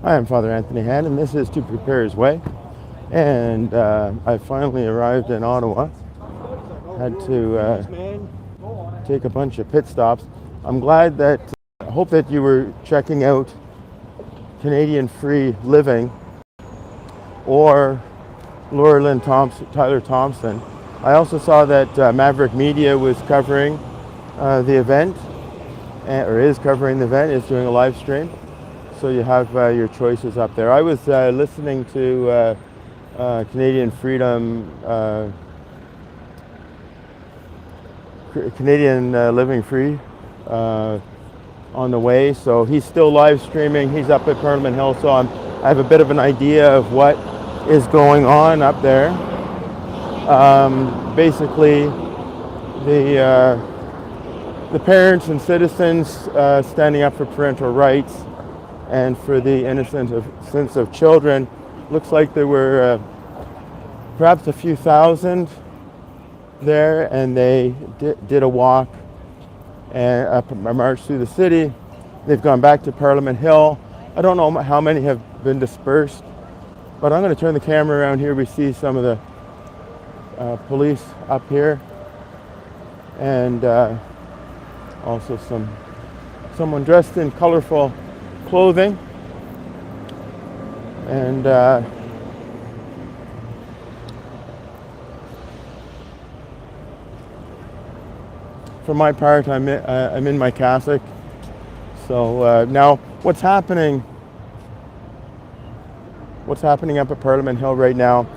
I am Father Anthony Han, and this is To Prepare His Way. And I finally arrived in Ottawa. Had to take a bunch of pit stops. I'm glad that, I hope that you were checking out Canadian Free Living or Tyler Thompson. I also saw that Maverick Media was covering the event, or is covering the event, is doing a live stream. So you have your choices up there. I was listening to Canadian Freedom, Canadian Living Free on the way. So he's still live streaming. He's up at Parliament Hill, so I have a bit of an idea of what is going on up there. Basically, the parents and citizens standing up for parental rights and for the innocence of children. Looks like there were perhaps a few thousand there, and they did a walk and a march through the city. They've gone back to Parliament Hill. I don't know how many have been dispersed, but I'm going to turn the camera around here. We see some of the police up here, and also someone dressed in colorful clothing. And for my part, I'm in my cassock. So now, what's happening up at Parliament Hill right now?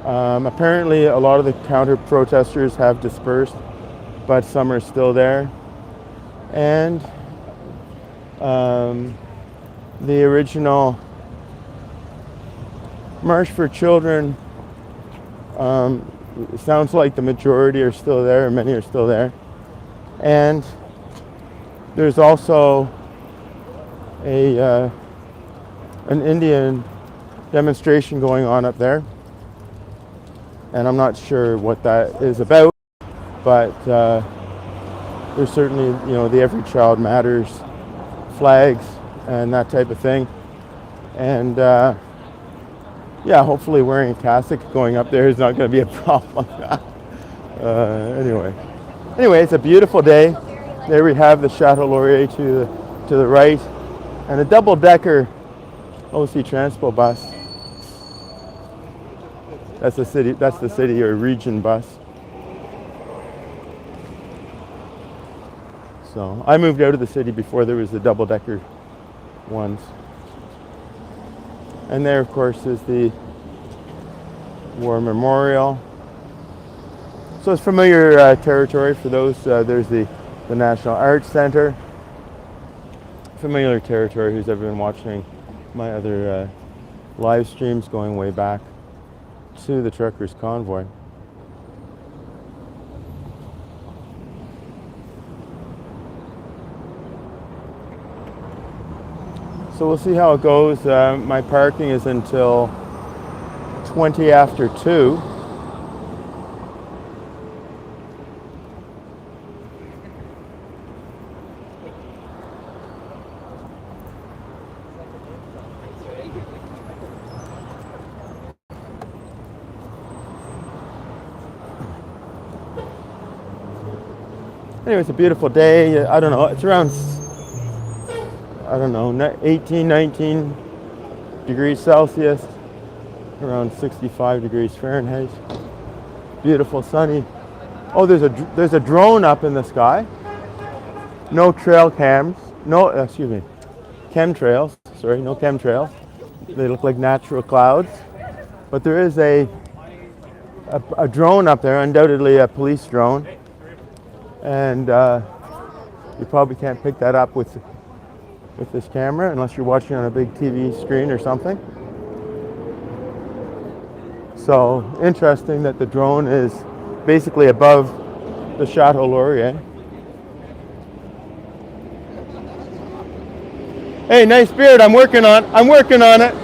Apparently, a lot of the counter-protesters have dispersed, but some are still there. And the original March for Children, it sounds like the majority are still there, or many are still there. And there's also an Indian demonstration going on up there. And I'm not sure what that is about, but there's certainly, the Every Child Matters flags and that type of thing. And hopefully wearing a cassock going up there is not going to be a problem. Anyway, it's a beautiful day. There we have the Chateau Laurier to the right, and a double-decker OC Transpo bus. That's the city or region bus. So I moved out of the city before there was the double-decker ones. And there, of course, is the War Memorial. So it's familiar territory for those. There's the National Arts Center. Familiar territory who's ever been watching my other live streams going way back to the Truckers Convoy. So we'll see how it goes. My parking is until 20 after 2. Anyway, it's a beautiful day. I don't know, it's around 18, 19 degrees Celsius, around 65 degrees Fahrenheit. Beautiful, sunny. Oh, there's a drone up in the sky. No chemtrails. Sorry, no chemtrails. They look like natural clouds. But there is a drone up there, undoubtedly a police drone. And you probably can't pick that up with this camera unless you're watching on a big TV screen or something. So interesting that the drone is basically above the Chateau Laurier. Hey, nice beard. I'm working on it. I'm working on it.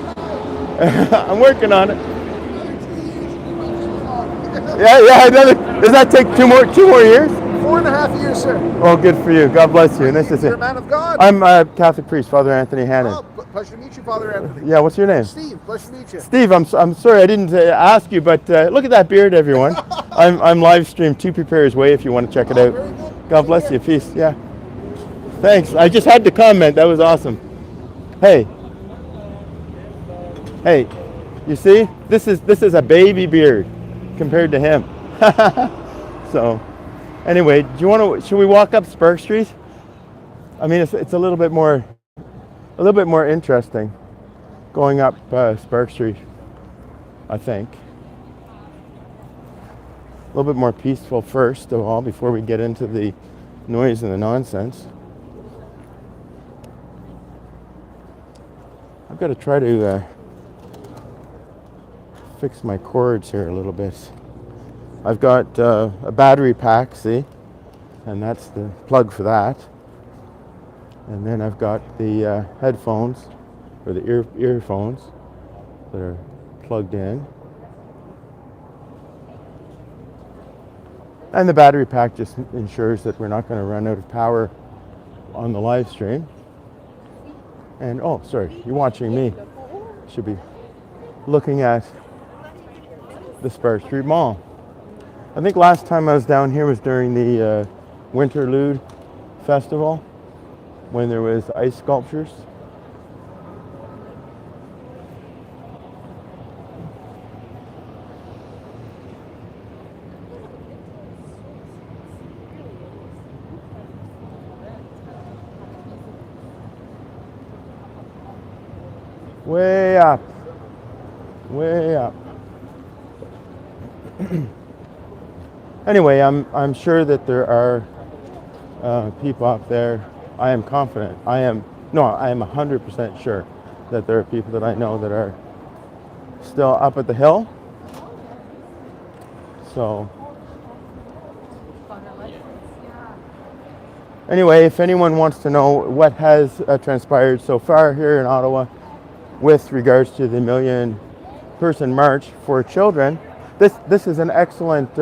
Yeah. Does that take two more years? 4.5 years, sir. Oh, good for you. God bless you. Nice to see You're you. a man of God. I'm a Catholic priest, Father Anthony Hannon. Oh, pleasure to meet you, Father Anthony. Yeah, what's your name? Steve, pleasure to meet you. Steve, I'm sorry I didn't ask you, but look at that beard, everyone. I'm live streamed To Prepare His Way if you want to check it out. Very good. God bless you. Peace. Yeah. Thanks. I just had to comment. That was awesome. Hey. Hey. You see? This is a baby beard compared to him. So, anyway, should we walk up Spark Street? I mean, it's a little bit more interesting going up Spark Street, I think. A little bit more peaceful first of all before we get into the noise and the nonsense. I've got to try to fix my cords here a little bit. I've got a battery pack, see, and that's the plug for that. And then I've got the headphones, or the earphones that are plugged in. And the battery pack just ensures that we're not going to run out of power on the live stream. And, oh, sorry, you're watching me. Should be looking at the Spark Street Mall. I think last time I was down here was during the Winterlude Festival, when there was ice sculptures. Way up. Way up. Anyway, I'm sure that there are people up there. I am confident. I am 100% sure that there are people that I know that are still up at the hill. So anyway, if anyone wants to know what has transpired so far here in Ottawa with regards to the Million Person March for Children, this is an excellent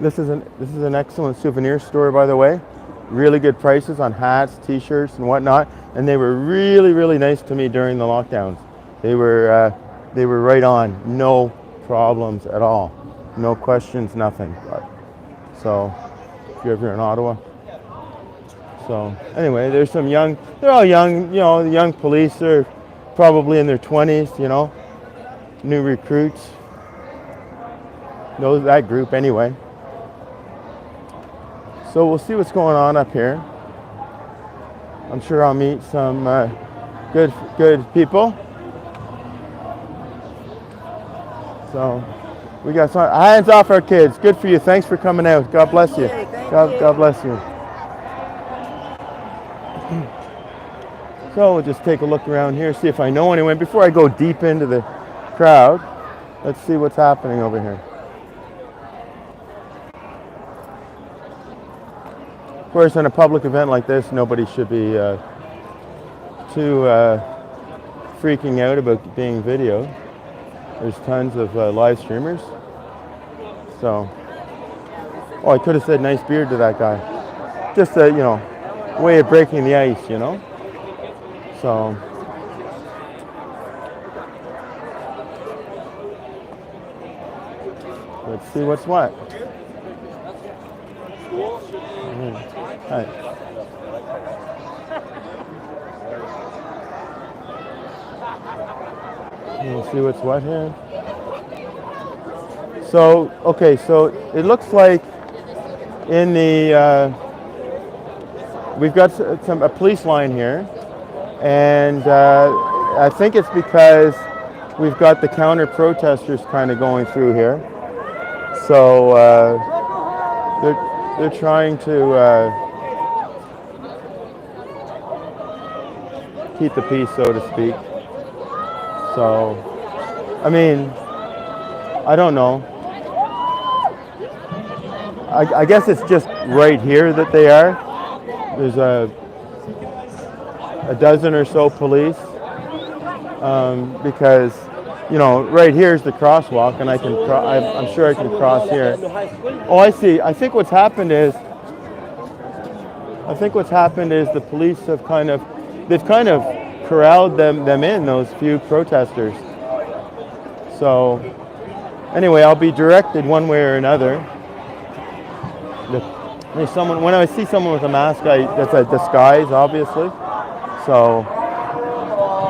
this is an excellent souvenir store, by the way. Really good prices on hats, t-shirts, and whatnot. And they were really, really nice to me during the lockdowns. They were right on. No problems at all. No questions, nothing. So, if you're ever in Ottawa. So, anyway, there's some they're all young, the young police. They're probably in their 20s, new recruits. Know that group anyway. So we'll see what's going on up here. I'm sure I'll meet some good people. So we got some hands off our kids. Good for you. Thanks for coming out. God bless you. God bless you. So we'll just take a look around here, see if I know anyone. Before I go deep into the crowd, let's see what's happening over here. Of course, in a public event like this, nobody should be too freaking out about being videoed. There's tons of live streamers. So, oh, I could have said nice beard to that guy. Just a, way of breaking the ice, So, let's see what's what. Hi. We'll see what's what here. So, okay, so it looks like in the, we've got a police line here, and I think it's because we've got the counter protesters kind of going through here. So they're trying to keep the peace, so to speak. So, I mean, I don't know. I guess it's just right here that they are. There's a dozen or so police because right here is the crosswalk, and I'm sure I can cross here. Oh, I see. I think what's happened is the police have they've kind of corralled them in, those few protesters. So anyway, I'll be directed one way or another. When I see someone with a mask, that's a disguise, obviously. So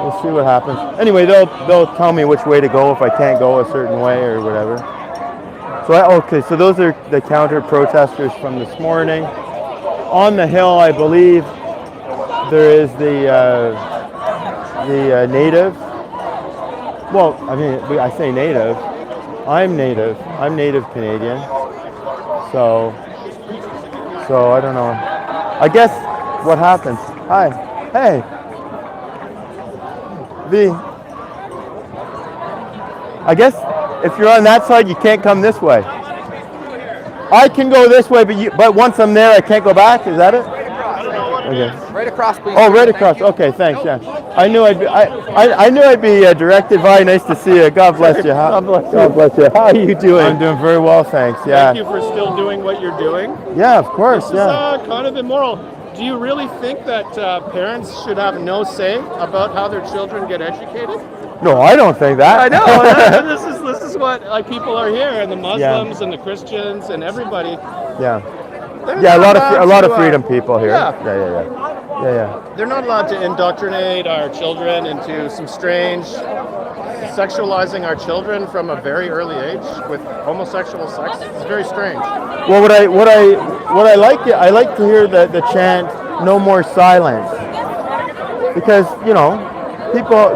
we'll see what happens. Anyway, they'll tell me which way to go if I can't go a certain way or whatever. So those are the counter protesters from this morning. On the hill, I believe there is the native. Well, I mean, I say native. I'm native. I'm native Canadian. So I don't know. I guess what happens? Hi. Hey. I guess if you're on that side, you can't come this way. I can go this way, but once I'm there, I can't go back. Is that it? Okay. Right across, please. Oh, right across. Okay, thanks. Yeah, I knew I'd be directed by. Nice to see you. God bless you. God bless you. How are you doing? I'm doing very well, thanks. Yeah. Thank you for still doing what you're doing. Yeah, of course. This is kind of immoral. Do you really think that parents should have no say about how their children get educated? No, I don't think that. I know. this is what people are here, and the Muslims and the Christians and everybody. Yeah. Yeah, a lot of freedom people here. Yeah. They're not allowed to indoctrinate our children into some strange sexualizing our children from a very early age with homosexual sex. It's very strange. Well, what I like to hear the chant "No more silence," because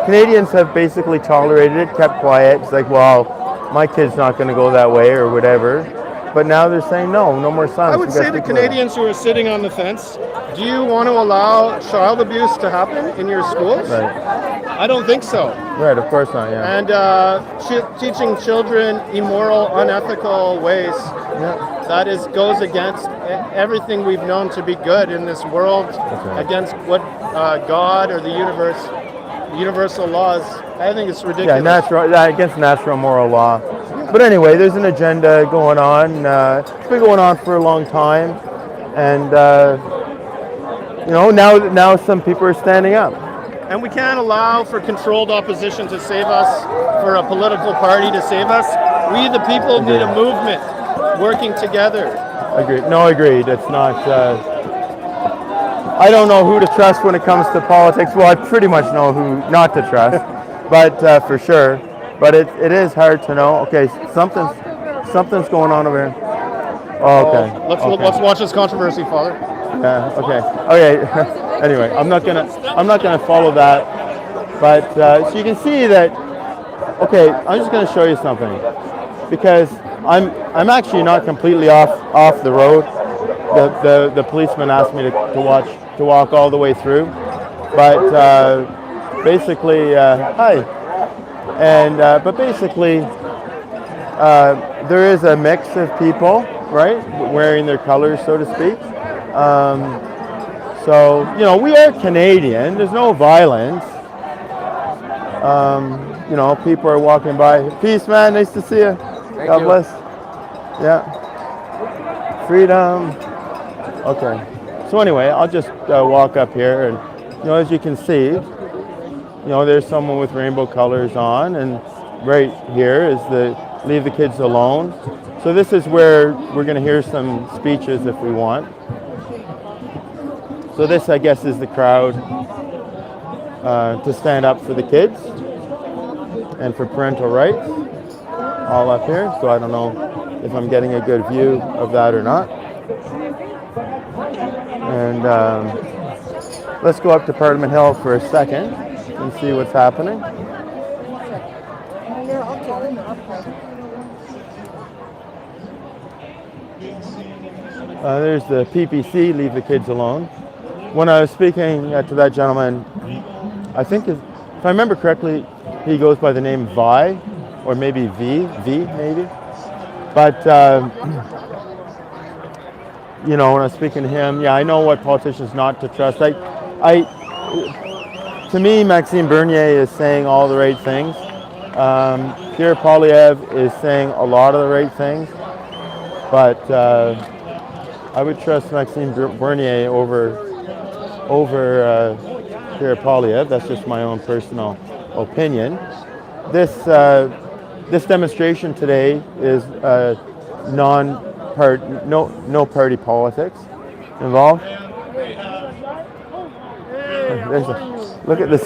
Canadians have basically tolerated it, kept quiet. It's like, well, my kid's not going to go that way or whatever. But now they're saying no more silence. I would say the Canadians who are sitting on the fence, do you want to allow child abuse to happen in your schools? Right. I don't think so. Right, of course not, yeah. And teaching children immoral, unethical ways, that goes against everything we've known to be good in this world, against what God or the universal laws. I think it's ridiculous. Yeah, against natural moral law. But anyway, there's an agenda going on. It's been going on for a long time, and now some people are standing up. And we can't allow for controlled opposition to save us, for a political party to save us. We, the people, need a movement working together. Agreed. No, agreed. It's not. I don't know who to trust when it comes to politics. Well, I pretty much know who not to trust, but for sure. But it is hard to know. Okay, something's going on over here. Oh, okay. Let's watch this controversy, Father. Yeah. Okay. Anyway, I'm not gonna follow that. But so you can see that. Okay, I'm just gonna show you something, because I'm actually not completely off the road. The policeman asked me to walk all the way through, but basically, hi. And but basically, there is a mix of people, right, wearing their colors, so to speak. So we are Canadian. There's no violence. People are walking by. Peace, man. Nice to see you. God bless. Yeah. Freedom. Okay. So anyway, I'll just walk up here, and as you can see. There's someone with rainbow colors on, and right here is the Leave the Kids Alone. So this is where we're going to hear some speeches if we want. So this, I guess, is the crowd to stand up for the kids and for parental rights, all up here. So I don't know if I'm getting a good view of that or not. And let's go up to Parliament Hill for a second and see what's happening. There's the PPC, Leave the Kids Alone. When I was speaking to that gentleman, I think if I remember correctly, he goes by the name Vi, or maybe V maybe. But when I was speaking to him, I know what politicians not to trust. To me, Maxime Bernier is saying all the right things, Pierre Poilievre is saying a lot of the right things, but I would trust Maxime Bernier over Pierre Poilievre. That's just my own personal opinion. This demonstration today is no party politics involved. Look at this.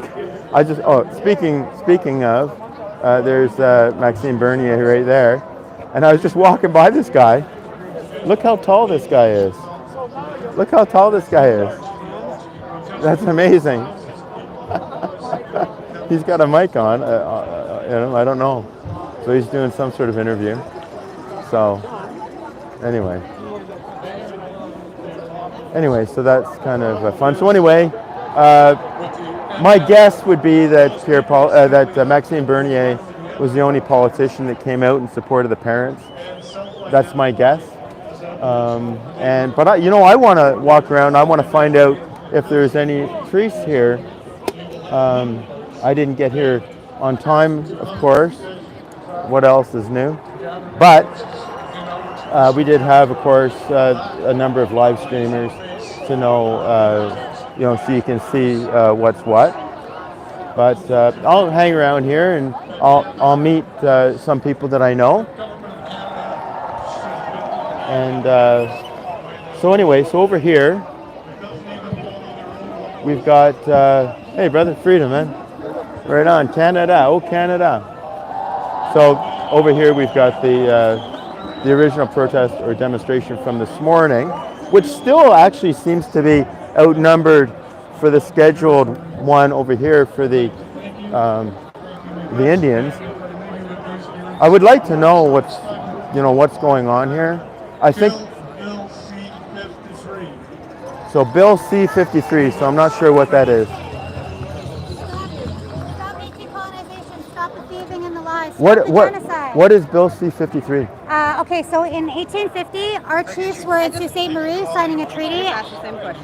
Speaking of, there's Maxime Bernier right there, and I was just walking by this guy. Look how tall this guy is. Look how tall this guy is. That's amazing. He's got a mic on. I don't know. So he's doing some sort of interview. So anyway, so that's kind of fun. So anyway, my guess would be that Maxime Bernier was the only politician that came out in support of the parents. That's my guess. But I want to walk around. I want to find out if there's any priests here. I didn't get here on time, of course. What else is new? But we did have, of course, a number of live streamers to know, so you can see what's what. But I'll hang around here and I'll meet some people that I know. And so over here we've got, hey brother, freedom, man. Right on, Canada, oh Canada. So over here we've got the original protest or demonstration from this morning, which still actually seems to be outnumbered for the scheduled one over here for the Indians. I would like to know what's going on here. I think so. Bill C-53. So I'm not sure what that is. Stop decolonization. Stop the thieving and the lies. Stop What the genocide. what is Bill C-53? Okay, so in 1850, our chiefs were in Sault Ste. Marie signing a treaty,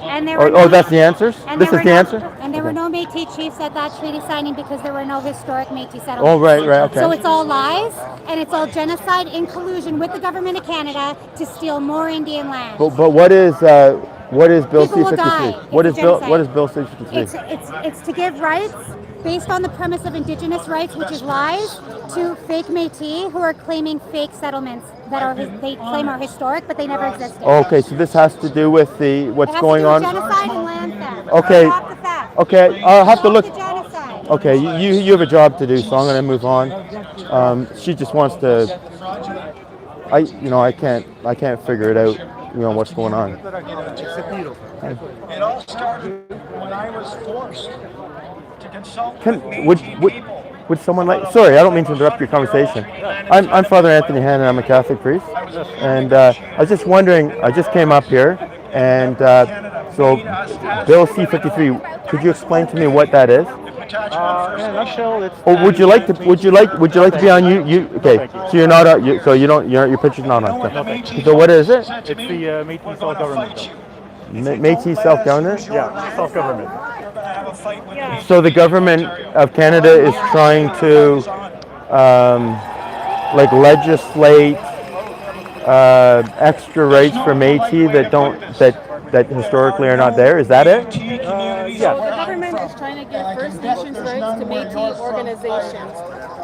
and there were That's the answers. This is the answer. And there were no Métis chiefs at that treaty signing because there were no historic Métis settlements. Oh, right, okay. So it's all lies, and it's all genocide in collusion with the government of Canada to steal more Indian land. But what is Bill People will die. C-53? What is Bill C-53? It's to give rights based on the premise of Indigenous rights, which is lies, to fake Métis who are claiming fake settlements that they claim are historic, but they never existed. Okay, so this has to do with what's going on. Genocide and land theft. Okay. Stop the theft. Okay, I'll have to Stop look. the genocide. Okay, you have a job to do, so I'm going to move on. She just wants to. I can't figure it out. What's going on. It all started when I was forced to consult Would someone sorry, I don't mean to interrupt your conversation. I'm Father Anthony Hannon. I'm a Catholic priest, and I was just wondering. I just came up here, and so Bill C-53. Could you explain to me what that is? In a nutshell, it's. Would you like to be on you? Okay, so you're not so you don't your picture's not on. So what is it? It's the Métis self-government. Métis self-government. Yeah, self-government. So the government of Canada is trying to legislate extra rights for Métis that historically are not there. Is that it? So the government is trying to give First Nations rights to Métis organizations.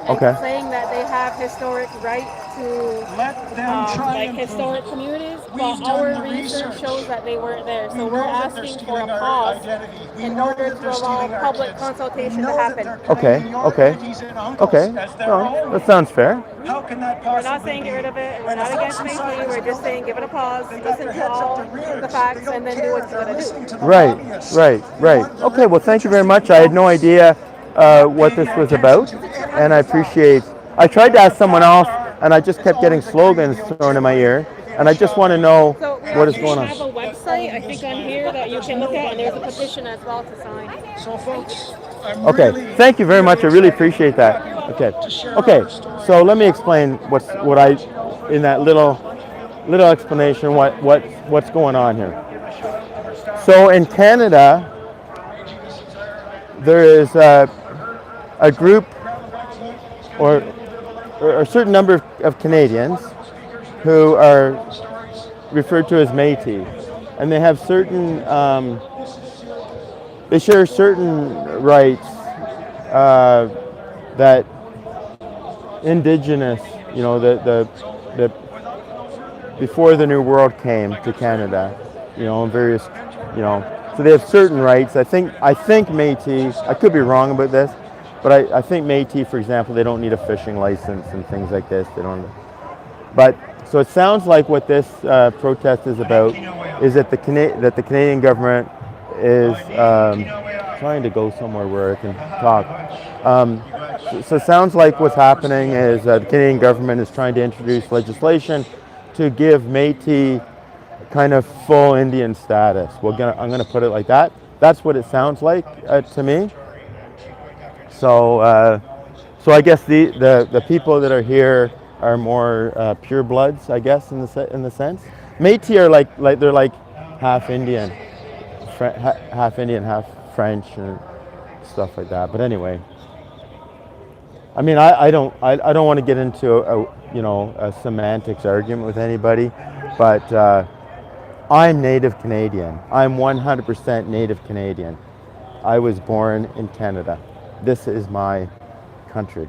Okay. And saying that they have historic right to historic communities, but our research shows that they weren't there. So we're asking for a pause in order to allow public consultation to happen. Okay. No, that sounds fair. We're not saying get rid of it, and we're not against Métis. We're just saying give it a pause, listen to all the facts, and then do what you gotta do. Right. Okay, well, thank you very much. I had no idea what this was about, and I appreciate. I tried to ask someone else, and I just kept getting slogans thrown in my ear, and I just want to know what is going on. We have a website, I think, on here that you can look at, and there's a petition as well to sign. So, folks, Okay, thank you very much. I really appreciate that. Okay. So let me explain what I in that little explanation what's going on here. So in Canada, there is a group or a certain number of Canadians who are referred to as Métis, and they have certain, they share certain rights that Indigenous, the before the New World came to Canada, and various, so they have certain rights. I think Métis, I could be wrong about this, but I think Métis, for example, they don't need a fishing license and things like this. They don't. But so it sounds like what this protest is about is that the Canadian government is trying to go somewhere where I can talk. So it sounds like what's happening is the Canadian government is trying to introduce legislation to give Métis kind of full Indian status. I'm going to put it like that. That's what it sounds like to me. So I guess the people that are here are more purebloods, I guess, in the sense. Métis are like they're like half Indian, half French, and stuff like that. But anyway, I mean, I don't want to get into a semantics argument with anybody, but I'm Native Canadian. I'm 100% Native Canadian. I was born in Canada. This is my country,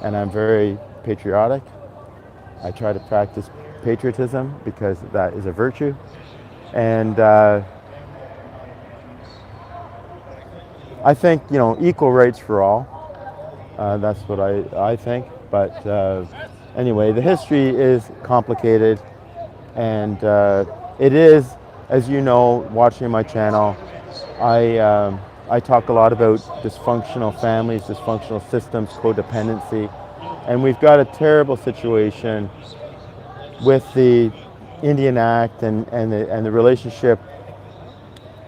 and I'm very patriotic. I try to practice patriotism because that is a virtue, and I think equal rights for all. That's what I think. But anyway, the history is complicated, and it is, as you know, watching my channel, I talk a lot about dysfunctional families, dysfunctional systems, codependency, and we've got a terrible situation with the Indian Act and the relationship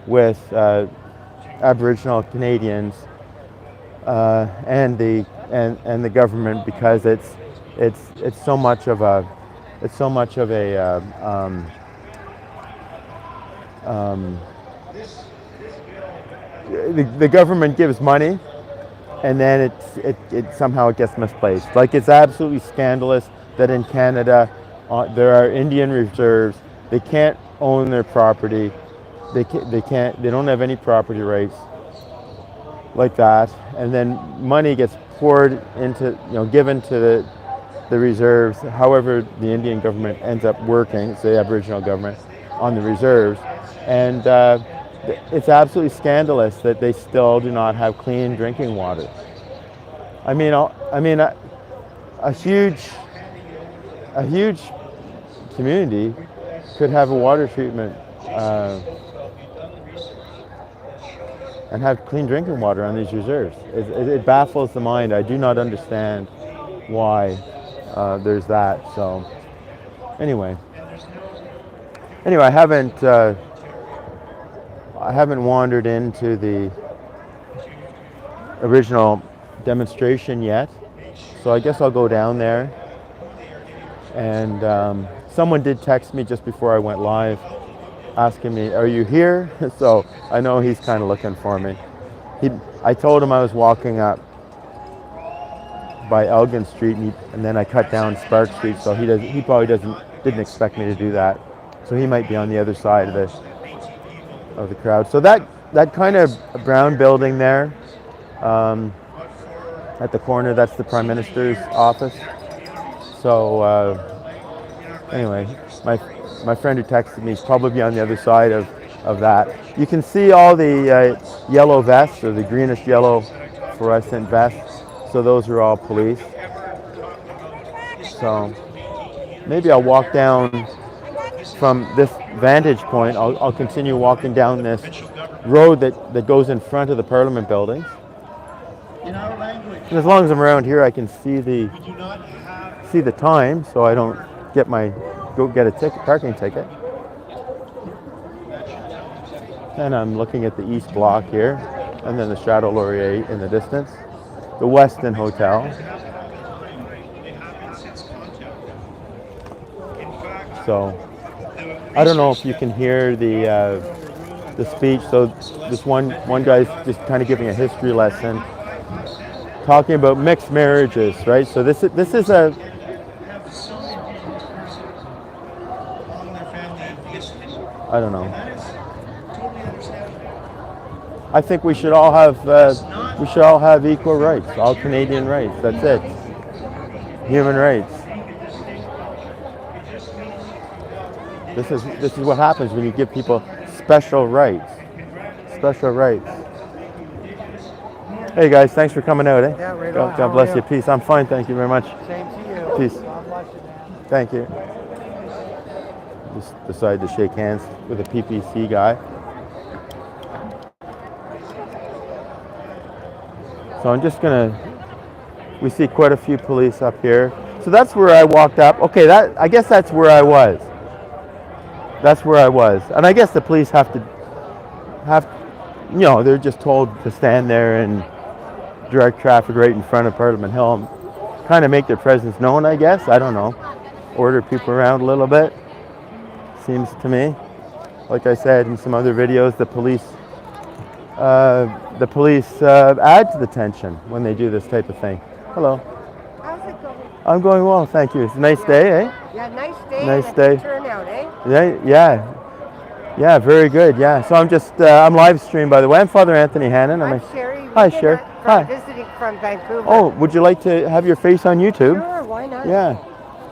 with Aboriginal Canadians and the government, because it's so much of a the government gives money, and then it somehow gets misplaced. Like, it's absolutely scandalous that in Canada there are Indian reserves. They can't own their property. They don't have any property rights like that, and then money gets poured into, given to the reserves. However, the Indian government ends up working, it's the Aboriginal government, on the reserves, and it's absolutely scandalous that they still do not have clean drinking water. I mean, a huge community could have a water treatment and have clean drinking water on these reserves. It baffles the mind. I do not understand why there's that. So anyway, I haven't wandered into the original demonstration yet, so I guess I'll go down there. And someone did text me just before I went live, asking me, "Are you here?" So I know he's kind of looking for me. I told him I was walking up by Elgin Street, and then I cut down Spark Street, so he probably didn't expect me to do that. So he might be on the other side of the crowd. So that kind of brown building there, at the corner, that's the Prime Minister's office. So anyway, my friend who texted me is probably on the other side of that. You can see all the yellow vests, or the greenish yellow fluorescent vests. So those are all police. So maybe I'll walk down from this vantage point. I'll continue walking down this road that goes in front of the Parliament buildings. And as long as I'm around here, I can see the time, so I don't go get a parking ticket. And I'm looking at the East Block here, and then the Chateau Laurier in the distance, the Westin Hotel. So I don't know if you can hear the speech. So this one guy's just kind of giving a history lesson talking about mixed marriages, right? So this is a I don't know. I think we should all have equal rights, all Canadian rights. That's it. Human rights. This is what happens when you give people special rights. Special rights. Hey guys, thanks for coming out. Yeah, right God, on. God How bless are you. Peace. I'm fine, thank you very much. Same to you. Peace. God bless you, man. Thank you. Just decided to shake hands with a PPC guy. So I'm just gonna. We see quite a few police up here. So that's where I walked up. Okay, I guess that's where I was. That's where I was, and I guess the police have, they're just told to stand there and direct traffic right in front of Parliament Hill, kind of make their presence known. I guess I don't know. Order people around a little bit. Seems to me, like I said in some other videos, the police add to the tension when they do this type of thing. Hello. How's it going? I'm going well, thank you. It's a nice day, eh? Yeah, nice day. Nice and a day. good turnout, eh? Yeah, very good. Yeah. So I'm just I'm live streamed, by the way. I'm Father Anthony Hannon. I'm Sherry. Hi, Wigan, Sherry. Hi. Visiting from Vancouver. Oh, would you like to have your face on YouTube? Sure, why not? Yeah.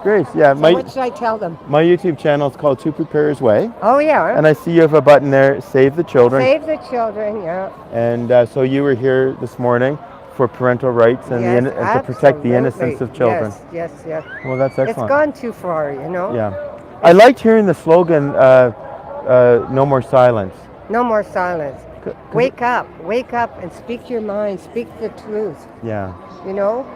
Great. Yeah. So what should I tell them? My YouTube channel is called To Prepare's Way, Oh, yeah. and I see you have a button there, Save the Children. Save the children, yeah. And so you were here this morning for parental rights and, Yes, and to protect the absolutely. innocence of children. Yes, yes, yes. Well, that's excellent. It's gone too far, you know? Yeah. I liked hearing the slogan, no more silence. No more silence. Wake up and speak your mind, speak the truth, Yeah. you know?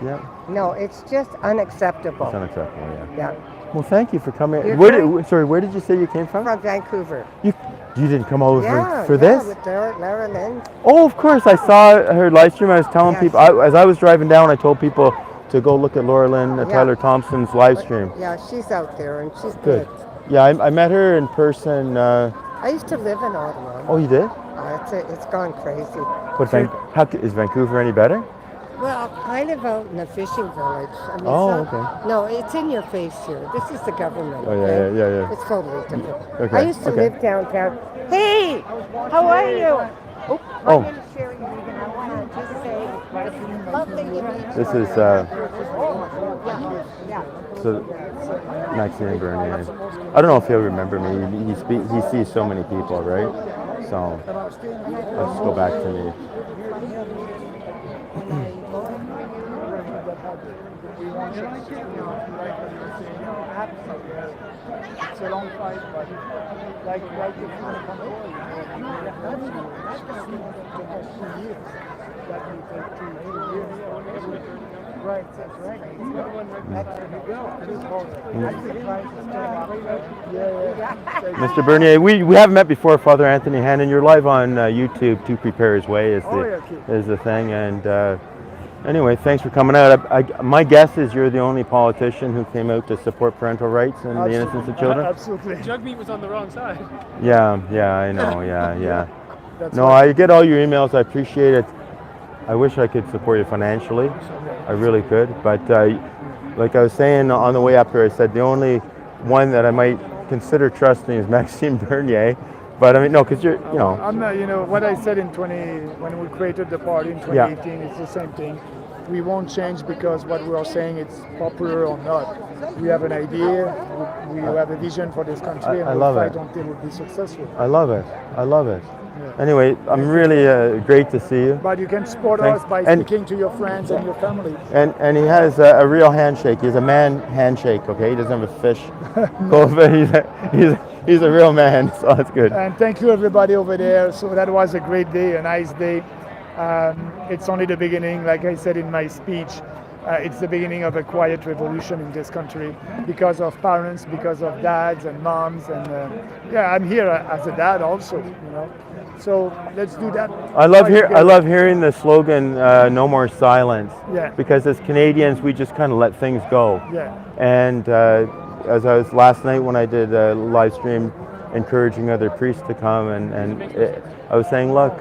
Yeah. No, it's just unacceptable. It's unacceptable, yeah. Yeah, Well, thank you for coming. You're Where did you say you came from? from Vancouver. You didn't come over Yeah, for yeah, this? with Lara Lynn. Oh, of course. I saw her live stream. I was telling Yes. people, as I was driving down, I told people to go look at Laura Lynn, Tyler Thompson's live stream. Yeah, she's out there and she's Good. good. Yeah, I met her in person. I used to live in Ottawa. Oh, you did? It's gone crazy. What, is Vancouver any better? Well, kind of out in a fishing village. I mean, Oh, it's not- No, it's in your face here. This is the government. Oh, yeah, okay? yeah. It's totally different. Okay, I used to okay. live downtown. Hey, how are you? Oh, my Oh. name is Sherry Regan. I want to just say it's lovely to meet you. This is Yeah. so Maxime Bernier. I don't know if he'll remember me. He sees so many people, right? So I'll just go back to me. It's a long fight, but like if you want to control it, that's going to take 2 years. That will take 2 years. Right, that's right. That's where you go. That's the price is still Mr. Bernier, we haven't met before, Father Anthony Hannon. You're live on YouTube. To Prepare His Way is the thing. And anyway, thanks for coming out. My guess is you're the only politician who came out to support parental rights and the innocence of children. Absolutely. Jugmeat was on the wrong side. Yeah, I know. Yeah. That's No, right. I get all your emails. I appreciate it. I wish I could support you financially. I really could. But like I was saying on the way up here, I said the only one that I might consider trusting is Maxime Bernier. But I mean, no, because I'm not, what I said when we created the party in 2018, it's the same thing. We won't change because what we are saying it's popular or not. We have an idea, we have a vision for this country, and I we'll love fight it. until we'll be successful. I love it. Anyway, I'm really great to see you. But you can support Thanks. us by And- speaking to your friends and your family. And he has a real handshake. He's a man handshake. Okay, he doesn't have a fish. He's a real man. So that's good. And thank you everybody over there. So that was a great day, a nice day. It's only the beginning, like I said in my speech. It's the beginning of a quiet revolution in this country because of parents, because of dads and moms, and I'm here as a dad also. So let's do that. I love hearing the slogan "No more silence." Yeah. Because as Canadians, we just kind of let things go. Yeah. And as I was last night when I did a live stream, encouraging other priests to come, and I was saying, look.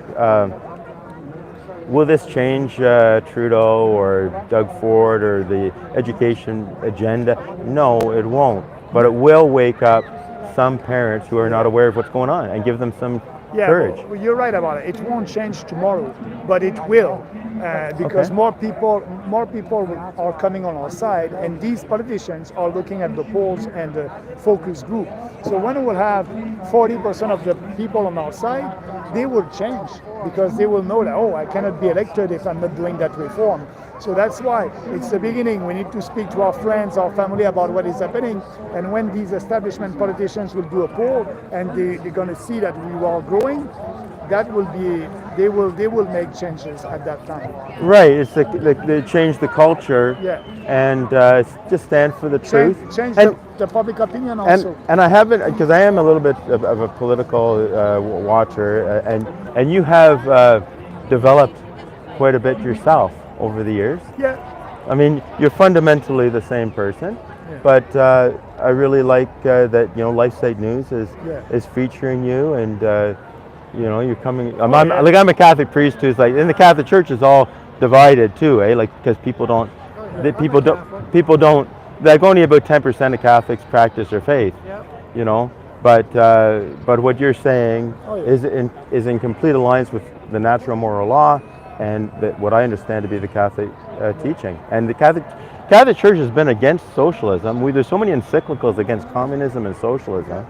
will this change Trudeau or Doug Ford or the education agenda? No, it won't. But it will wake up some parents who are not aware of what's going on and give them some Yeah, courage. well, you're right about it. It won't change tomorrow, but it will, because Okay. more people are coming on our side, and these politicians are looking at the polls and the focus group. So when we'll have 40% of the people on our side, they will change because they will know that, oh, I cannot be elected if I'm not doing that reform. So that's why it's the beginning. We need to speak to our friends, our family about what is happening. And when these establishment politicians will do a poll and they're going to see that we are growing, that will be, they will make changes at that time. Right, it's they change the culture Yeah. and just stand for the truth. Change And- the public opinion also. And I haven't, because I am a little bit of a political watcher, and you have developed quite a bit yourself over the years. Yeah. I mean, you're fundamentally the same person, but I really like that LifeSite News Yeah. is featuring you, and you're coming. I'm yeah. a Catholic priest who's like, and the Catholic Church is all divided too, eh? Like because people don't, like only about 10% of Catholics practice their faith. Yeah. But what you're saying Oh, yeah. is in complete alliance with the natural moral law and what I understand to be the Catholic teaching. And the Catholic Church has been against socialism. There's so many encyclicals against communism and socialism.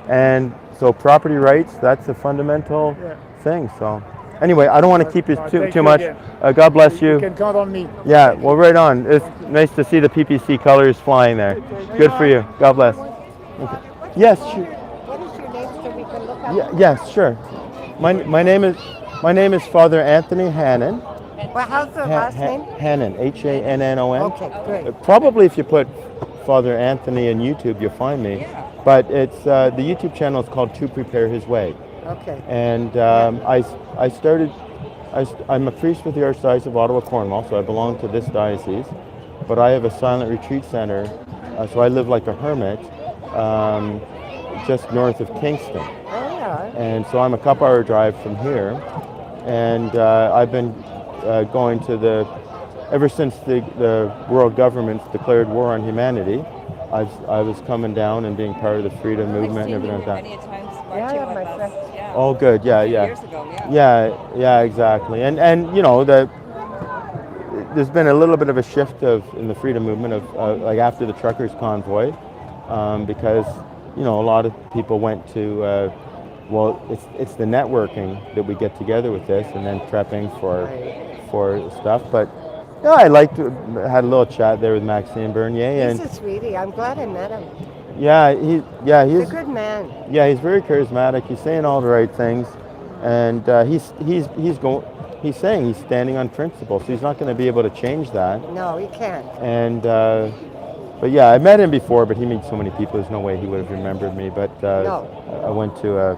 And so property rights, that's a fundamental thing. So anyway, I don't want to keep you Thank too you much. again. God bless You you. can count on me. Yeah, well, right on. It's nice to see the PPC colors flying there. Good for you. God bless. Okay. Yes, sure. What is your name so we can look up? Yes, sure. My name is Father Anthony Hannon. Well, how's the last name? Hannon, Hannon. Okay, great. Probably if you put Father Anthony in YouTube, you'll find me. But it's the YouTube channel is called To Prepare His Way. Okay. And I'm a priest with the Archdiocese of Ottawa, Cornwall, so I belong to this diocese. But I have a silent retreat center, so I live like a hermit just north of Kingston. Oh, yeah. And so I'm a couple-hour drive from here. And I've been going to ever since the world governments declared war on humanity, I was coming down and being part of the freedom movement and everything like that. Many times Yeah, marching my with friend. us. Yeah. Oh, good. Yeah, yeah. Years ago, yeah. Yeah, exactly. And there's been a little bit of a shift in the freedom movement of like after the truckers convoy, because a lot of people went to it's the networking that we get together with this, and then prepping for stuff. But yeah, I had a little chat there with Maxime Bernier, He's and a sweetie. I'm glad I met him. he's He's a good man. yeah, he's very charismatic. He's saying all the right things, and he's saying he's standing on principle. So he's not going to be able to change that. No, he can't. And but yeah, I met him before, but he meets so many people. There's no way he would have remembered me. But No. I went to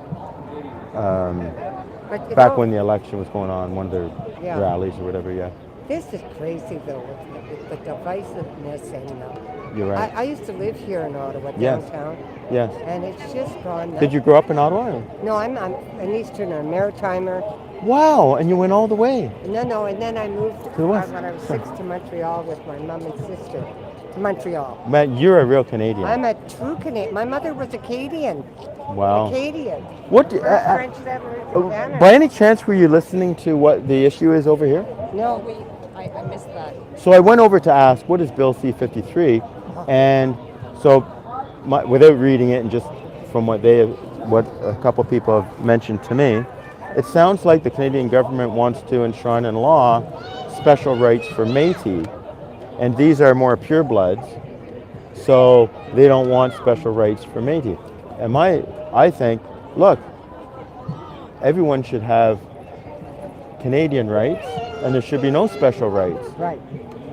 But you back know, when the election was going on, one of their Yeah. rallies or whatever. Yeah, this is crazy though with the divisiveness and. you're right. I used to live here in Ottawa, Yes. downtown, Yes. and it's just gone. Did you grow up in Ottawa? No, I'm an Easterner, Maritimer. Wow, and you went all the way. No, and then I moved the west. when I was 6 to Montreal with my mom and sister to Montreal. Man, you're a real Canadian. I'm a true Canadian. My mother was Acadian. Wow. Acadian. What? First French settlers in Canada. By any chance, were you listening to what the issue is over here? No, I missed that. So I went over to ask, what is Bill C-53? And so, without reading it and just from what a couple people have mentioned to me, it sounds like the Canadian government wants to enshrine in law special rights for Métis, and these are more purebloods, so they don't want special rights for Métis. And I think, look, everyone should have Canadian rights, and there should be no special rights. right.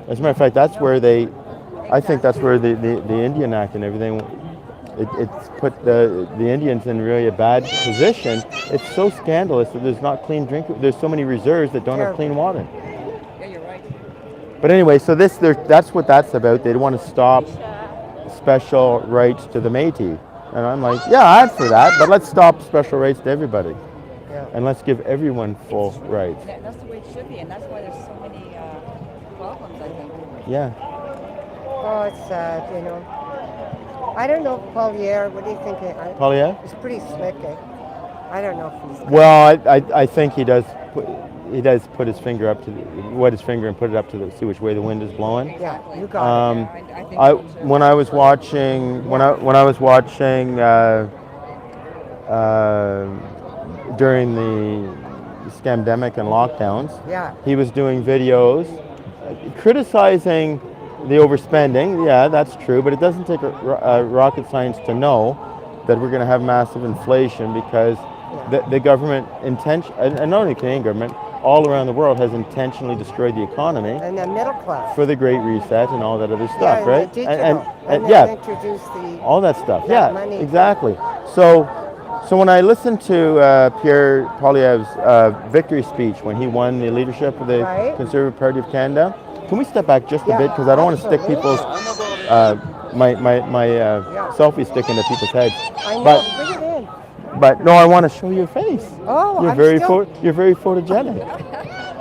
As a matter of fact, that's where I think that's where the Indian Act and everything, it's put the Indians in really a bad position. It's so scandalous that there's not clean drink. There's so many reserves that don't have clean water. Yeah, you're right. But anyway, so that's what that's about. They want to stop special rights to the Métis. And I'm like, yeah, I'm for that, but let's stop special rights to everybody. Yeah. and let's give everyone full rights. That's the way it should be, and that's why there's so many problems, I think. Yeah. Oh, it's sad, you know. I don't know, Paulier, what do you think? Polyev? He's pretty slick, eh? I don't know if he's... Well, I think he does put his finger up to wet his finger and put it up to see which way the wind is blowing. Yeah, you got it. I think I when I was watching during the scamdemic and lockdowns, Yeah. he was doing videos criticizing the overspending. Yeah, that's true, but it doesn't take rocket science to know that we're going to have massive inflation because the government and not only the Canadian government, all around the world has intentionally destroyed the economy And the middle class. for the Great Reset and all that other Yeah, stuff, and right? the digital. And yeah, then introduce the... all that stuff. that Yeah, money. exactly. So when I listened to Pierre Poilievre's victory speech when he won the leadership of the Right. Conservative Party of Canada, can we step back just a Yeah, bit because I don't want to stick absolutely. people's my selfie stick into people's heads. I know, But bring it in. but no, I want to show your face. Oh, You're I'm very still... you're very photogenic.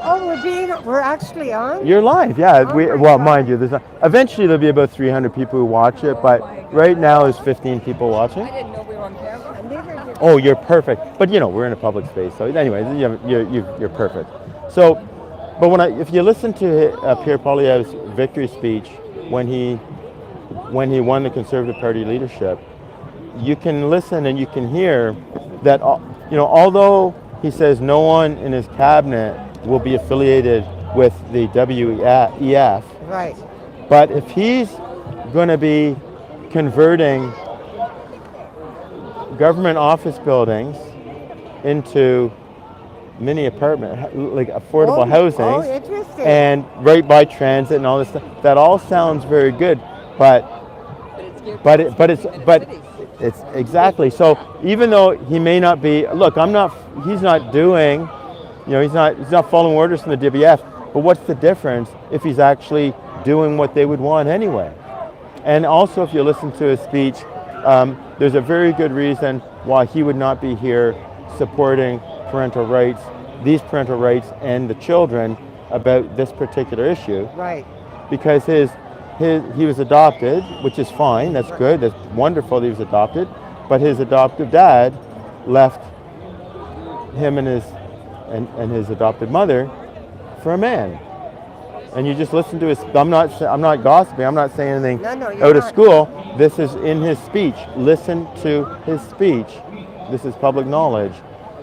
Oh, we're actually on? You're live, yeah. Oh my Well, God. mind you, eventually there'll be about 300 people who watch it, but right now there's 15 people watching. I didn't know we were on camera. And neither did... Oh, you're perfect. But we're in a public space, so anyway, you're perfect. So, but if you listen to Pierre Poilievre's victory speech when he won the Conservative Party leadership, you can listen and you can hear that although he says no one in his cabinet will be affiliated with the WEF, Right. but if he's going to be converting government office buildings into mini apartment, like affordable housing, Oh, interesting. and right by transit and all this stuff, that all sounds very good, but it's exactly. So even though he may not be, he's not doing, he's not following orders from the WEF, but what's the difference if he's actually doing what they would want anyway? And also, if you listen to his speech, there's a very good reason why he would not be here supporting these parental rights and the children about this particular issue. Right. Because he was adopted, which is fine, that's good, that's wonderful that he was adopted, but his adoptive dad left him and his adopted mother for a man. And you just listen to his, I'm not gossiping, I'm not saying anything you're out of not. school. This is in his speech. Listen to his speech. This is public knowledge.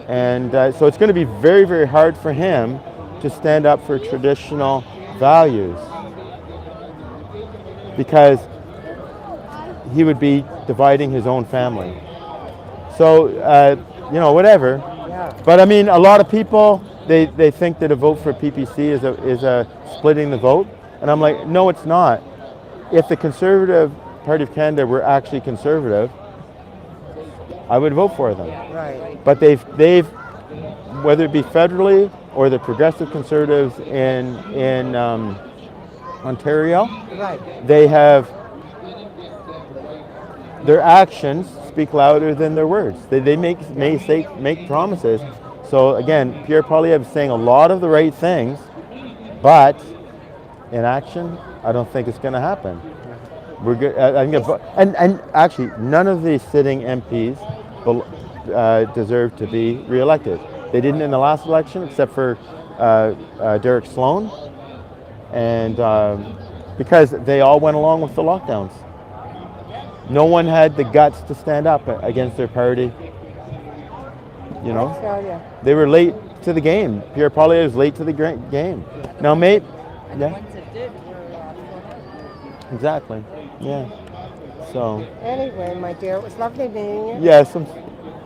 And so it's going to be very, very hard for him to stand up for traditional values, because he would be dividing his own family. So, whatever. Yeah. But I mean, a lot of people, they think that a vote for PPC is a splitting the vote. And I'm like, no, it's not. If the Conservative Party of Canada were actually conservative, I would vote for them. Right. But they've whether it be federally or the Progressive Conservatives in Ontario, Right. they have, their actions speak louder than their words. They make promises. So again, Pierre Poilievre is saying a lot of the right things, but in action, I don't think it's going to happen. We're good. I think, and actually, none of the sitting MPs deserve to be reelected. They didn't in the last election, except for Derek Sloan, and because they all went along with the lockdowns. No one had the guts to stand up against their party. They were late to the game. Pierre Poilievre was late to the game. Now, mate, And the ones that did were exactly. Yeah. So. Anyway, my dear, it was lovely meeting you. Yes, I'm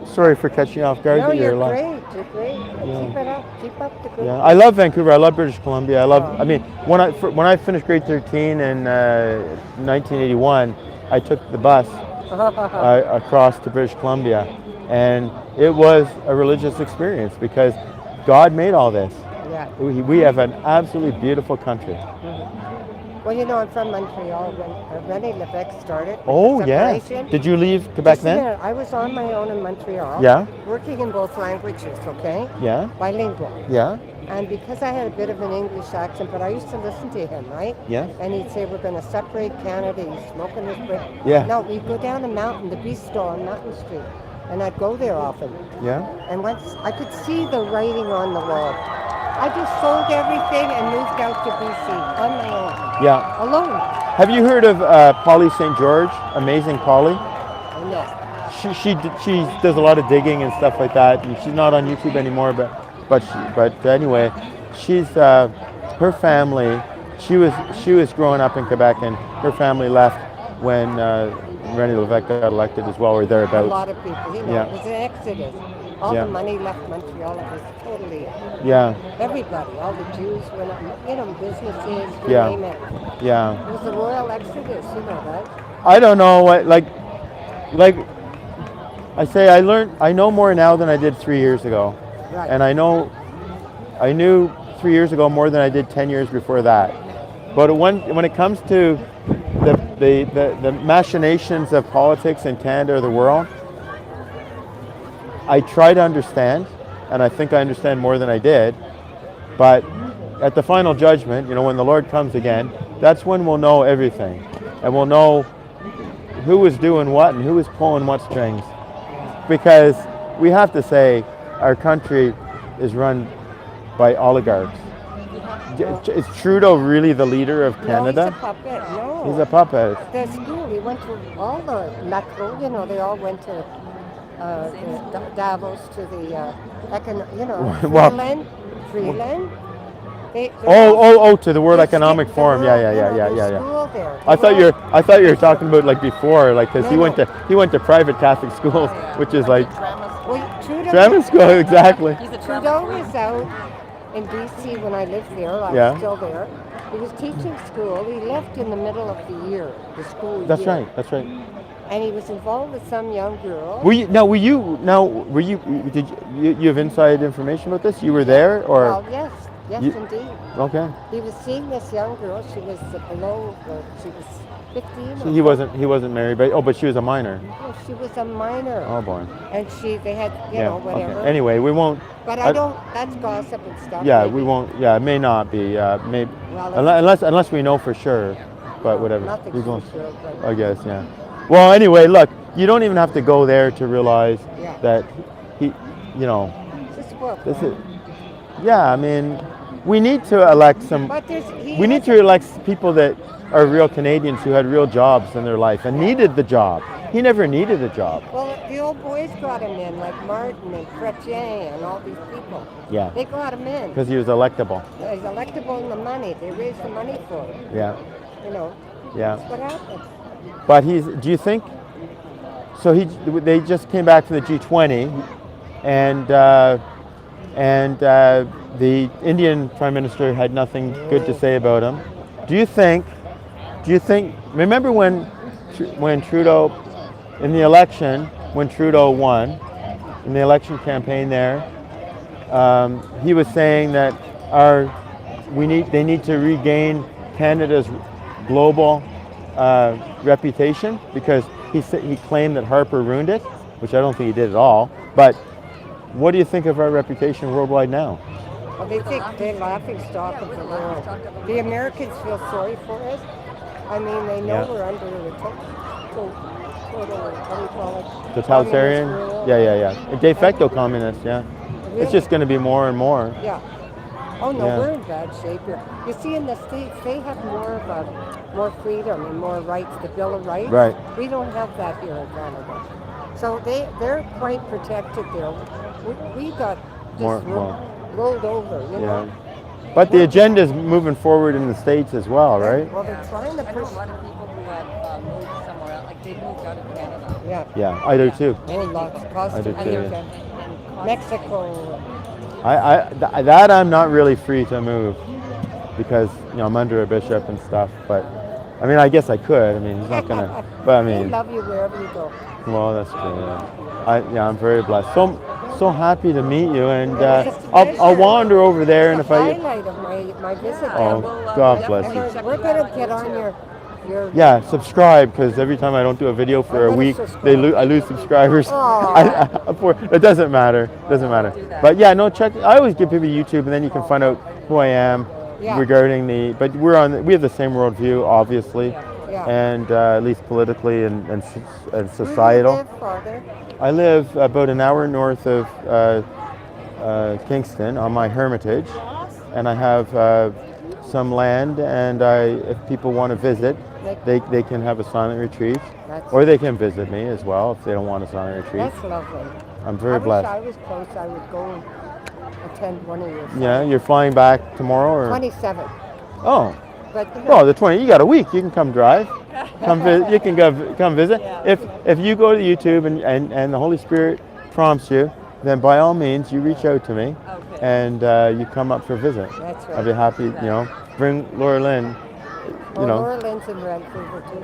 sorry for catching you off guard. No, that you're alive. great. You're great. Keep it up. Keep up the good Yeah, I love Vancouver. I love British Columbia. I mean, when I finished grade 13 in 1981, I took the bus across to British Columbia, and it was a religious experience because God made all this. Yeah. We have an absolutely beautiful country. Well, you know, I'm from Montreal when René Lévesque started. with Oh, the yes. separation. Did you leave Quebec Just a then? minute, I was on my own in Montreal. Yeah. Working in both languages, okay? Yeah. Bilingual. Yeah. And because I had a bit of an English accent, but I used to listen to him, right? Yeah. And he'd say, we're going to separate Canada. He's smoking his break. Yeah. No, we'd go down a mountain, the Bistro on Mountain Street. And I'd go there often. Yeah. And once I could see the writing on the wall. I just sold everything and moved out to BC on my own, Yeah. alone. Have you heard of Polly St. George? Amazing Polly. No. She does a lot of digging and stuff like that. And she's not on YouTube anymore, but anyway, she's her family. She was growing up in Quebec, and her family left when René Lévesque got elected as well, or A thereabouts. lot of people, you know, Yeah. it was an exodus. All Yeah. the money left Montreal. It was totally Yeah. everybody. All the Jews went up, you know, businesses, you Yeah. name it. Yeah. It was a royal exodus, you know that. I don't know what like I say I know more now than I did 3 years ago. Right. And I knew 3 years ago more than I did 10 years before that. But when it comes to the machinations of politics in Canada or the world, I try to understand, and I think I understand more than I did. But at the final judgment, you know, when the Lord comes again, that's when we'll know everything. And we'll know who was doing what and who was pulling what strings. Because we have to say our country is run by oligarchs. Is Trudeau really the leader of Canada? No, he's a puppet. No. He's a puppet. The school, he went to all the macro, you know, they all went to the Davos, to the, you know, Well- Freeland. To the World They Economic skipped the Forum. world, Yeah. you know, there's school there. I They thought were I thought you were talking about like before, like because No, he went to private Catholic schools, which is like Well, Trudeau, grammar school exactly. He's a Trudeau was out in BC when I lived there. I Yeah. was still there. He was teaching school. He left in the middle of the year, the school That's year. right. That's right. And he was involved with some young girl. Were you have inside information about this? You were there or Well, yes, You- indeed. okay? He was seeing this young girl. She was below, she was 15. So he wasn't married, but she was a minor. No, she was a minor. Oh boy. And they had, you know, whatever. Okay. Anyway, we won't. But I- I don't, that's gossip and stuff. Yeah, maybe. we won't. Yeah, it may not be. Maybe Well, unless we know for sure. But whatever. Nothing's We won't- for sure, but I guess, yeah. Well, anyway, look, you don't even have to go there to realize Yeah. that he, you know, it's a book. this is. Yeah, I mean, we need to elect some. But We need to elect people that are real Canadians who had real jobs in their life and needed the job. He never needed a job. Well, the old boys got him in, like Martin and Chrétien and all these people. Yeah, They got him in. because he was electable. He's electable in the money. They raised the money for him. Yeah, You know, yeah. that's what happened. But do you think? So they just came back from the G20, and the Indian Prime Minister had nothing good to say about him. Do you think? Remember when Trudeau, in the election, when Trudeau won, in the election campaign there, he was saying that they need to regain Canada's global reputation because he claimed that Harper ruined it, which I don't think he did at all. But what do you think of our reputation worldwide now? Well, they think they're laughing stock of the world. The Americans feel sorry for us. I mean, they know Yeah. we're under the total, what do you call it? Totalitarian? Communist rule. Yeah. De facto communist, yeah. It's just going to be more and more. Yeah. Oh no, Yeah. we're in bad shape here. You see, in the States, they have more freedom and more rights, the Bill of Rights. Right. We don't have that here in Canada. So they're quite protected there. We got just More. rolled over, you Yeah. know. But the agenda is moving forward in the States as well, right? Well, they're trying to I know push. a lot of people who have moved somewhere else, like they moved out of Canada. Yeah. Yeah, I do too. Oh, lots. Costa I do too, Rica, yeah. Mexico. That I'm not really free to move because I'm under a bishop and stuff. But I mean, I guess I could. I mean, he's not gonna. But I They mean, love you wherever you go. well, that's true. Yeah. I'm very blessed. So happy to meet you, and It's a I'll pleasure. wander over there, and It's if a I. highlight of my visit. Oh, there. God bless you. And we're gonna get on your Yeah, subscribe, because every time I don't do a video for a gonna week, subscribe. I lose subscribers. Aw. It doesn't matter. Doesn't matter. But yeah, no, check. I always give people YouTube, and then you can find out who I am Yeah. regarding the. But we have the same worldview, obviously, Yeah. and at least politically and Where do you societal. live, Father? I live about an hour north of Kingston on my hermitage, and I have some land, and if people want to visit, they can have a silent retreat, That's- or they can visit me as well if they don't want a silent retreat. That's lovely. I'm very I blessed. wish I was close. I would go and attend one of your. Yeah, you're flying back tomorrow, or 27. oh, But well, the 20. You got a week. You can come drive. You can come visit. If you go to YouTube and the Holy Spirit prompts you, then by all means you reach out to me, and you come up for a visit. That's right. I'd be happy. Bring Laura Lynn. Laura Lynn's in Vancouver too.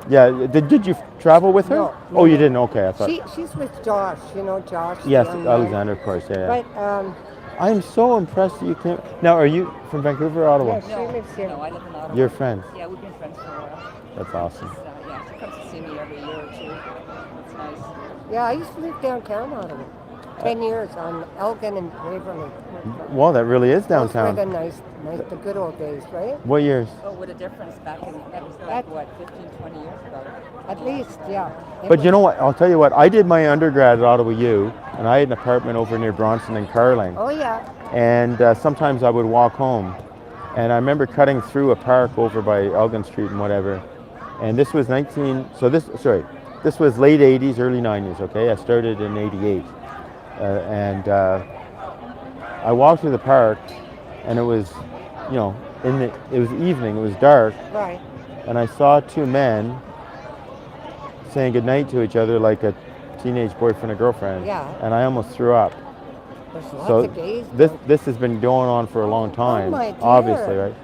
Yeah. Did you travel with her? No, Oh, you didn't. Okay, I thought. She's with Josh. You know Josh. the Yes, young man. Alexander, of course. Yeah. But I'm so impressed that you came. Now, are you from Vancouver or Ottawa? yeah, she lives here. No, I live in Ottawa. You're friends. Yeah, we've been friends for a while. That's awesome. Yeah, she comes to see me every year or two. It's nice. Yeah, I used to live downtown Ottawa. 10 years on Elgin and Waverly. Well, that really is Those were downtown. the nice, the good old days, right? What years? Oh, what a difference back in, that was like, what, 15, 20 years ago? At least, yeah. It But was- you know what? I'll tell you what. I did my undergrad at Ottawa U, and I had an apartment over near Bronson and Carling. Oh yeah. And sometimes I would walk home, and I remember cutting through a park over by Elgin Street and whatever. And this was this was late 80s, early 90s. Okay, I started in '88, and I walked through the park, and it was, it was evening. It was dark, Right. and I saw two men saying goodnight to each other like a teenage boyfriend and girlfriend. Yeah. And I almost threw up. There's lots So of gays. this has been going on for a long time, my dear. obviously, right?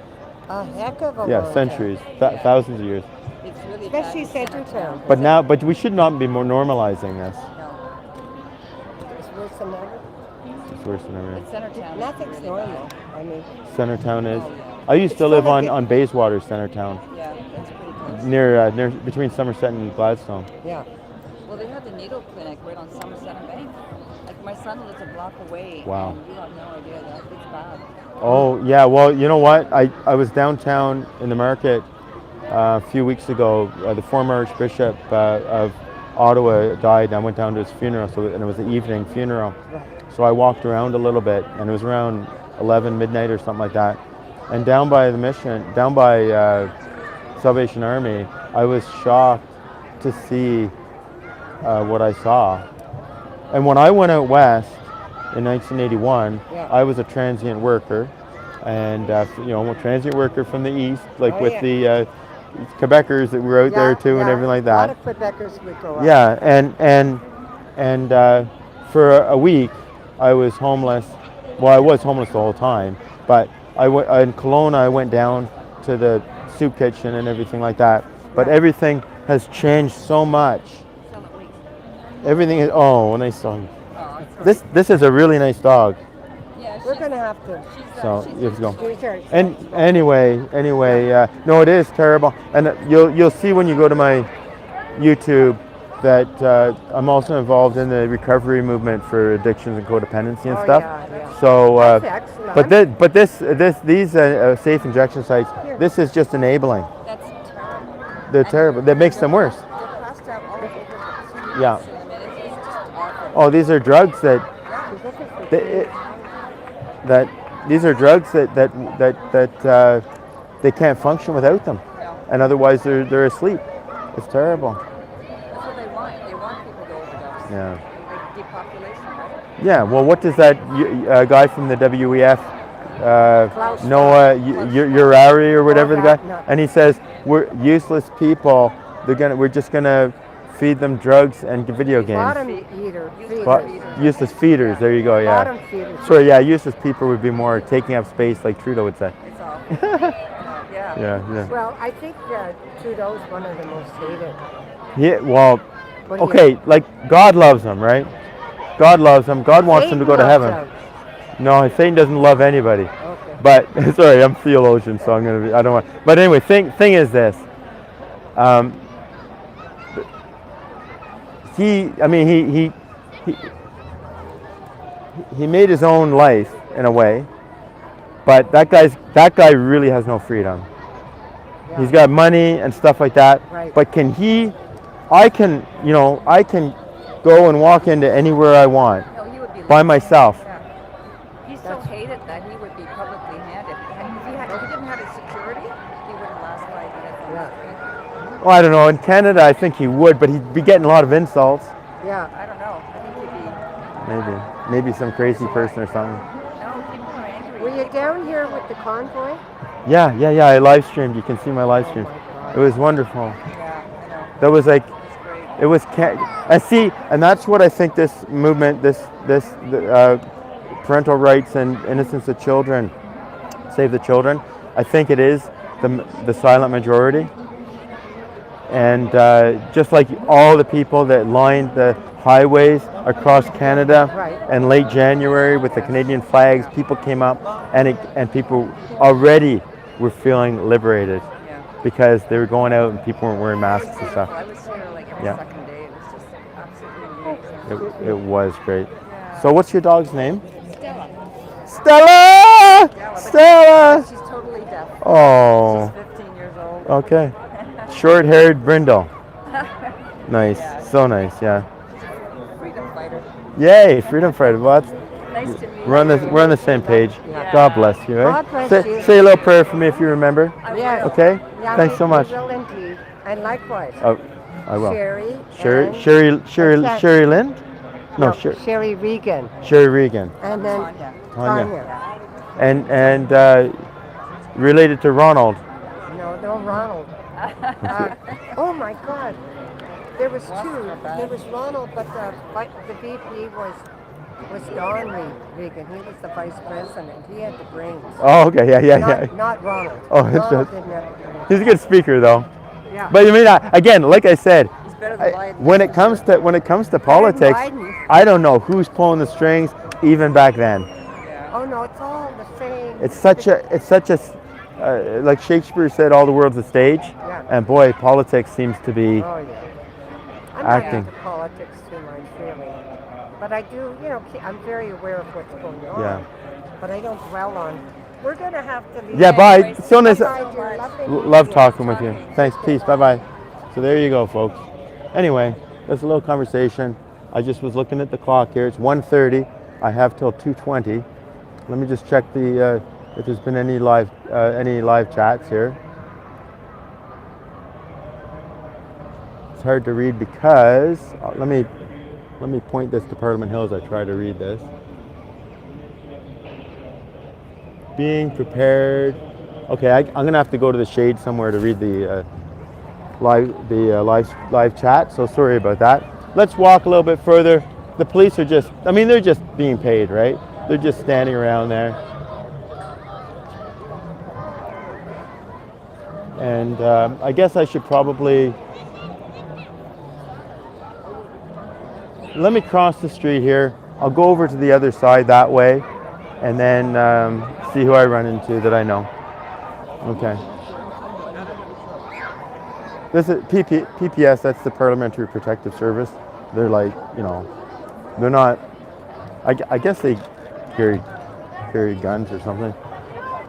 A heck of a Yeah, long centuries, time. thousands of years. It's really Especially bad. Centertown. But we should not be more normalizing this. It's worse than ever. It's worse than ever. It's Centertown. Nothing's normal. I mean, Centertown is. I used to It's live full on, of on Bayswater, Centertown, Yeah, that's pretty close. near between Somerset and Gladstone. yeah. Well, they have the needle clinic right on Somerset and Bank. Like my son lives a block away. Wow. And you have no idea that it's bad. Oh yeah, well you know what? I was downtown in the market a few weeks ago. The former Archbishop of Ottawa died, and I went down to his funeral. And it was an evening funeral. So I walked around a little bit, and it was around 11 midnight or something like that. And down by the mission, down by Salvation Army, I was shocked to see what I saw. And when I went out west in 1981, Yeah. I was a transient worker, and a transient worker from the east, like Oh, with yeah. the Quebecers that were out there too, and everything like A lot that. of Quebecers would go out. Yeah, and for a week I was homeless. Well, I was homeless the whole time, but in Kelowna I went down to the soup kitchen and everything like that. But everything has changed so much. Everything is nice dog. This is a really nice dog. Yeah, We're gonna have to. So let's go. Here's her. And anyway, no, it is terrible. And you'll see when you go to my YouTube that I'm also involved in the recovery movement for addictions and codependency and Oh, stuff. yeah. So, That's excellent. but these safe injection sites, this is just enabling. That's terrible. They're terrible. That makes them worse. They're passed out all over the Yeah. I mean, it's just awful. Oh, these are drugs these are drugs that they can't function without them, and otherwise they're asleep. It's terrible. That's what they want. They want people to overdose. Yeah. Like depopulation, right? Yeah. Well, what does that guy from the WEF, Klaus Noah Urari or whatever the yeah, guy, no. and he says we're useless people. We're just gonna feed them drugs and video games. Bottom eater. But useless feeders. There you go. Yeah. Bottom feeders. Sorry. Yeah. Useless people would be more taking up space, like Trudeau would say. It's awful. Yeah, Yeah. Yeah. Well, I think Trudeau's one of the most hated. Yeah. Well, What do you- okay. Like God loves him, right? God loves him. God wants him to go to Satan heaven. loves him. No, Satan doesn't love anybody. Okay. But sorry, I'm theologian, so I'm gonna be. I don't want. But anyway, thing is this. He made his own life in a way, but that guy really has no freedom. He's got money and stuff like that. Right. But I can go and walk into anywhere I want No, he would be by living- myself. Yeah. He's so hated that he would be publicly handed. If he didn't have his security, he wouldn't last 5 minutes on the street. Well, I don't know. In Canada, I think he would, but he'd be getting a lot of insults. Yeah. I don't know. I think he'd be. Maybe some crazy person or something. No, people are angry. Were you down here with the convoy? Yeah. I live streamed. You can see my live stream. It was wonderful. Yeah, I know. That was like, It's great. it was, and that's what I think this movement, this parental rights and innocence of children, save the children. I think it is the silent majority. And just like all the people that lined the highways across Canada Right. in late January with the Canadian flags, people came up and people already were feeling liberated Yeah. because they were going out and people weren't wearing masks and stuff. I was here like every Yeah. second day. It was just absolutely amazing. It was great. So what's your dog's name? Stella. Stella! Stella! She's totally deaf. Oh, She's 15 years old. okay. Short-haired brindle. Nice, so nice, yeah. Freedom fighter. Yay, freedom fighter. Well, that's, Nice to meet we're on the you. we're on the same page. Yeah. God bless you. Eh? God bless say, you. say a little prayer for me if you remember. Yes. Okay. Yeah, Thanks so we much. will indeed. And likewise. Oh, I will. Sherry. and- Sherry Lind? No, Sherry Regan. Sherry Regan. And then Tanya. Tanya. And related to Ronald. No, Ronald. Oh my God. There was two. There was Ronald, but the VP was Don Regan. He was the vice president. He had the brains. Oh, okay, yeah. Not Ronald. Oh, it's Ronald just- didn't have the brains. He's a good speaker, though. Yeah. But you mean, again, like I said, He's better than Biden. when it comes to politics, Biden. I don't know who's pulling the strings, even back then. Oh no, it's all the same. It's such a like Shakespeare said, all the world's a stage, Yeah. and boy, politics seems to be. Oh yeah. I'm Acting. not into politics too much, really. But I do, I'm very aware of what's going on. Yeah. But I don't dwell on. We're gonna have to leave. Yeah, bye. So nice. Bye, dear. Lovely meeting Love you. talking with you. Thanks. Peace. Bye bye. So there you go, folks. Anyway, that's a little conversation. I just was looking at the clock here. It's 1:30. I have till 2:20. Let me just check if there's been any live chats here. It's hard to read because let me point this to Parliament Hill as I try to read this. Being prepared. Okay, I'm gonna have to go to the shade somewhere to read the live chat. So sorry about that. Let's walk a little bit further. The police are they're just being paid, right? They're just standing around there. And I guess I should probably let me cross the street here. I'll go over to the other side that way, and then see who I run into that I know. Okay. This is PPS. That's the Parliamentary Protective Service. They're like, they're not. I guess they carry guns or something.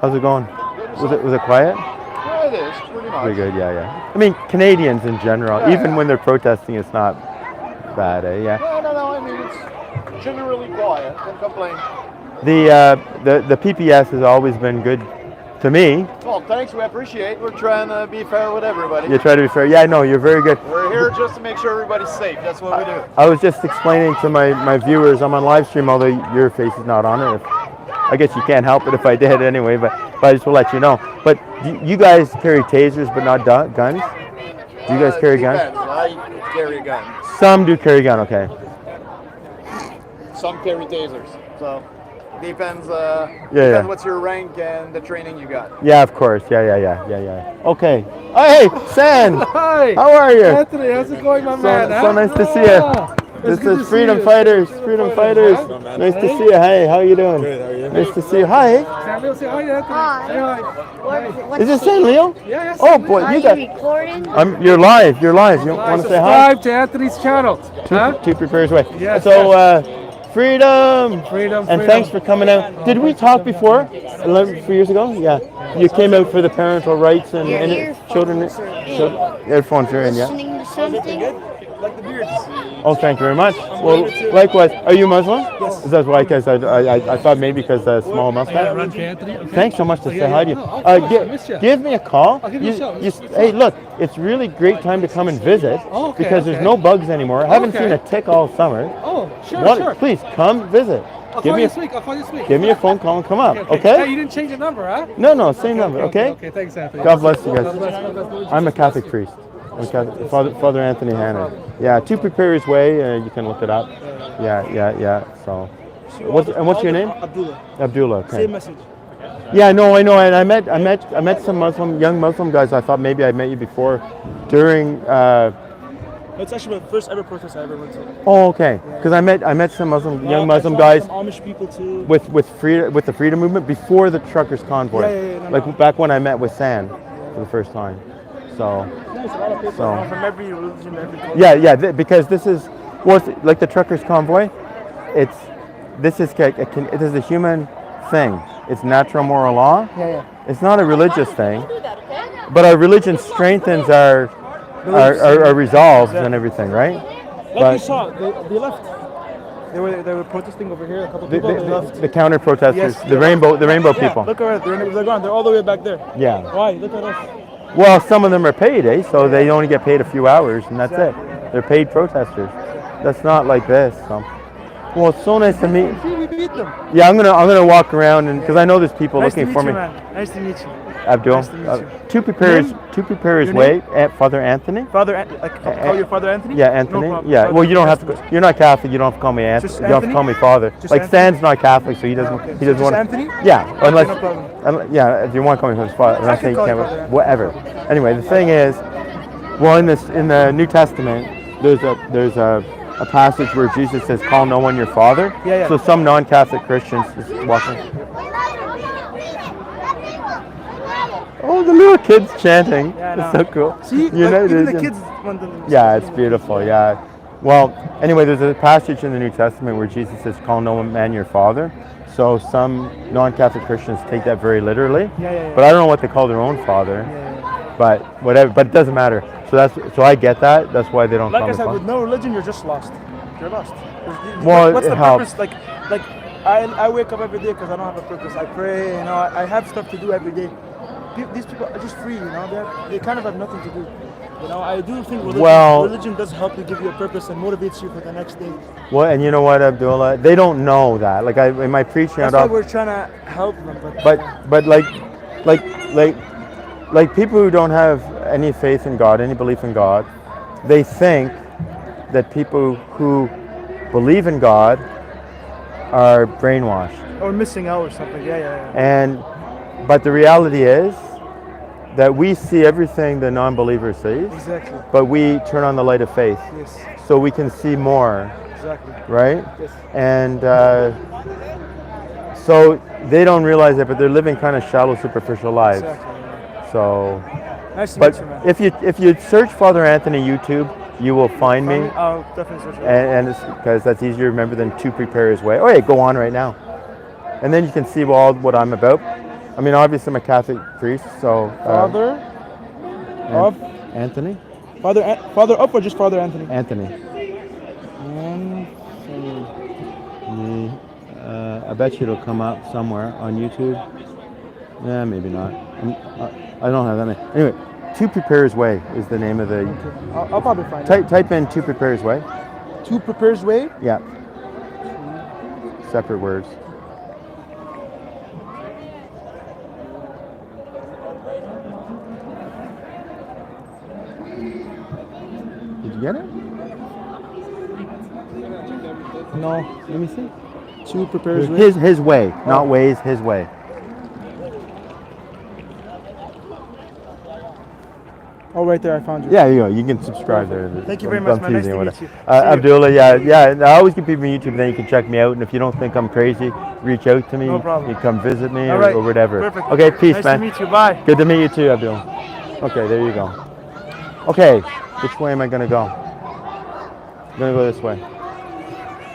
How's it going? Was it quiet? Yeah, it is. Pretty much. Pretty good. Yeah. I mean, Canadians in general, even when they're protesting, it's not bad. Yeah. No. I mean, it's generally quiet. Don't complain. The PPS has always been good to me. Well, thanks. We appreciate. We're trying to be fair with everybody. You try to be fair. Yeah, no, you're very good. We're here just to make sure everybody's safe. That's what we do. I was just explaining to my viewers, I'm on live stream, although your face is not on it. I guess you can't help it if I did anyway, but I just will let you know. But you guys carry tasers, but not guns? Do you guys carry guns? Depends. I carry a gun. Some do carry gun, okay. Some carry tasers. So Depends. yeah. Depends what's your rank and the training you got. Yeah, of course. Yeah. Okay. Oh, hey, San. Hi. How are you? Anthony, how's it going, my man? So nice to see you. This is Freedom Fighters. Freedom Fighters. Nice to see you. Hey, how you doing? Good, how are you? Nice to see you. Hi. San Leo, say hi, Anthony. Say hi. Is this San Leo? Yeah, yes. Oh boy, you got. You're live. You're live. You want to say hi? Subscribe to Anthony's channel. Two prepares way. Yes, Freedom. Freedom. And thanks for coming out. Did we talk before? 3 years ago? Yeah. You came out for the parental rights and children. Earphones are in, yeah. Listening to something? Like the beards. Oh, thank you very much. Well, likewise. Are you Muslim? Yes. Is that why? Because I thought maybe because the small mustache. Thanks so much to say hi to you. Give me a call. I'll give you a shout. Hey, look, it's really great time to come and visit because there's no bugs anymore. I haven't seen a tick all summer. Oh, sure. Please come visit. I'll call you this week. I'll call you this week. Give me a phone call and come up. Okay? Hey, you didn't change your number, huh? No, same number. Okay. Okay, thanks, Anthony. God bless you guys. God bless. I'm a Catholic priest. I'm Catholic. Father Anthony Hanna. Yeah, To Prepare His Way. You can look it up. Yeah. So, what's your name? Abdullah. Abdullah. Okay. Same message. Yeah, no, I know. And I met some young Muslim guys. I thought maybe I met you before, during. It's actually my first ever protest I ever went to. Oh, okay. Because I met some young Muslim guys. Some Amish people too. With the freedom movement before the truckers convoy. Yeah. Back when I met with San for the first time. So. There's a lot of people from every religion, every culture. Yeah. Because this is like the truckers convoy. This is a human thing. It's natural moral law. Yeah. It's not a religious thing. But our religion strengthens our resolves and everything, right? Like you saw, they left. They were protesting over here. A couple people they left. The counter protesters, Yes. the rainbow people. Look around. They're gone. They're all the way back there. Yeah. Why? Look at us. Well, some of them are paid, so they only get paid a few hours, and that's it. They're paid protesters. That's not like this. So. Well, it's so nice to meet. We beat them. Yeah, I'm gonna walk around because I know there's people looking for me. Nice to meet you. Abdul. Nice to meet you. To prepare his way. Father Anthony. Call you Father Anthony? Yeah, Anthony. No problem. Yeah. Father Well, you don't have Anthony. to. You're not Catholic. You don't have to call me Anthony. Just You don't have to Anthony? call me Father. Just Like Anthony? Stan's not Catholic, so he doesn't. Okay. He doesn't Just want. Anthony? Yeah. Unless. no problem. Yeah. If you want to call me his Father, I'm I not can saying you call you can't. Father Anthony. Whatever. Anyway, the thing is, well, in the New Testament, there's a passage where Jesus says, "Call no one your father." Yeah. So some non-Catholic Christians just walking. Oh, the little kids chanting. Yeah, It's no. so cool. See, even the kids want them. Yeah, it's beautiful. Yeah. Well, anyway, there's a passage in the New Testament where Jesus says, "Call no man your father." So some non-Catholic Christians take that very literally. Yeah. But I don't know what they call their own father. But whatever. But it doesn't matter. So I get that. That's why they don't Like call I me said, father. with no religion, you're just lost. You're lost. Well, what's it the helps. purpose? Like I wake up every day because I don't have a purpose. I pray. I have stuff to do every day. These people are just free. They kind of have nothing to do. I do think religion does help you, give you a purpose and motivates you for the next day. Well, and you know what, Abdullah? They don't know that. Like in my preaching, That's why we're trying to help them. But like people who don't have any faith in God, any belief in God, they think that people who believe in God are brainwashed. Or missing out or something. Yeah. But the reality is that we see everything the non-believer sees. Exactly. But we turn on the light of faith. Yes. So we can see more. Exactly. Right? Yes. And so they don't realize it, but they're living kind of shallow, superficial lives. Exactly. So. Nice to but meet you, man. if you search Father Anthony YouTube, you will find me. I'll definitely search it. And it's because that's easier to remember than To Prepare His Way. Oh yeah, go on right now. And then you can see what I'm about. I mean, obviously I'm a Catholic priest, so. Father up. Anthony? Father up or just Father Anthony? Anthony. I bet you it'll come up somewhere on YouTube. Yeah, maybe not. I don't have that many. Anyway, To Prepare His Way is the name of the. I'll probably find it. Type in To Prepare His Way. To Prepare His Way? Yeah. Separate words. Did you get it? No. Let me see. Sue prepares His way, not Ways, his way. Oh, right there, I found you. Yeah, you can subscribe there. Thank you very much, man. Nice to Whatever. meet you. See you. Abdullah, yeah. I always keep people on YouTube, then you can check me out. And if you don't think I'm crazy, reach out to me. No problem. You come visit me All right. or whatever. Perfect. Okay, peace, nice man. Nice to meet you. Bye. Good to meet you too, Abdullah. Okay, there you go. Okay, which way am I gonna go? I'm gonna go this way.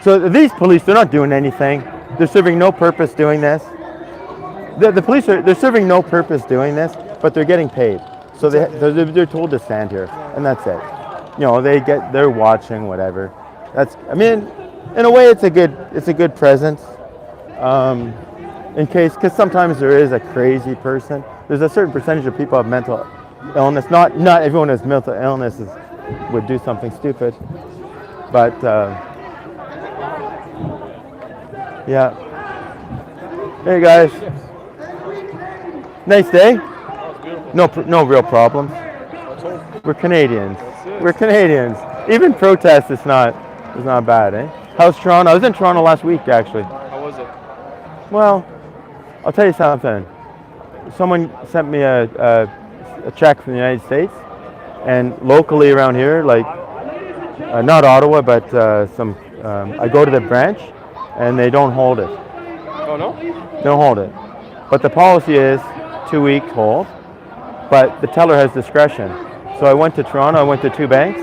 So these police, they're not doing anything. They're serving no purpose doing this. The police they're serving no purpose doing this, but they're getting paid. So they're told to stand here, and that's it. You know, they're watching whatever. I mean, in a way, it's a good presence. In case, because sometimes there is a crazy person. There's a certain percentage of people have mental illness. Not everyone has mental illness would do something stupid, but yeah. Hey guys, nice day. No real problems. We're Canadians. We're Canadians. Even protest is not bad, eh? How's Toronto? I was in Toronto last week, actually. How was it? Well, I'll tell you something. Someone sent me a check from the United States, and locally around here, like not Ottawa, but I go to the branch, and they don't hold it. Oh no? They don't hold it. But the policy is 2 weeks hold. But the teller has discretion. So I went to Toronto. I went to 2 banks.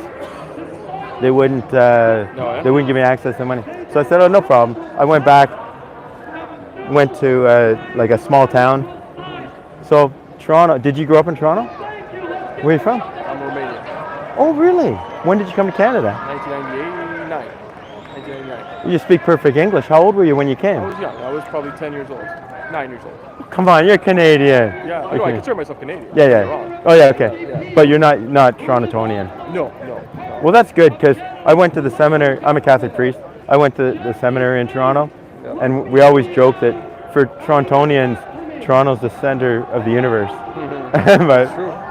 They wouldn't. They wouldn't give me access to money. So I said, "Oh, no problem." I went back. Went to like a small town. So Toronto. Did you grow up in Toronto? Where are you from? I'm Romanian. Oh, really? When did you come to Canada? 1999. 1999. You speak perfect English. How old were you when you came? I was young. I was probably 10 years old. 9 years old. Come on, you're Canadian. Yeah, I know. I consider myself Canadian. Yeah. Oh, yeah. Okay. But you're not Torontonian. No. Well, that's good because I went to the seminary. I'm a Catholic priest. I went to the seminary in Toronto, and we always joke that for Torontonians, Toronto's the center of the universe.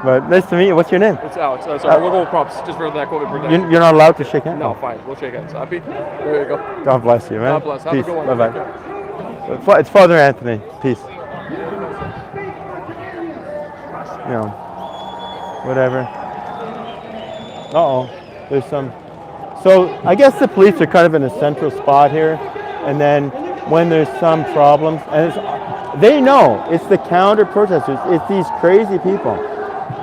but nice to meet you. What's your name? It's Alex. Sorry, we'll go props just for that COVID protection. You're not allowed to shake hands? No, fine. We'll shake hands. Happy? There you go. God bless you, man. God bless. Have Peace. a good one. Bye-bye. It's Father Anthony. Peace. You know, whatever. Uh-oh. There's some... So, I guess the police are kind of in a central spot here. And then when there's some problems... And they know. It's the counter-protesters. It's these crazy people.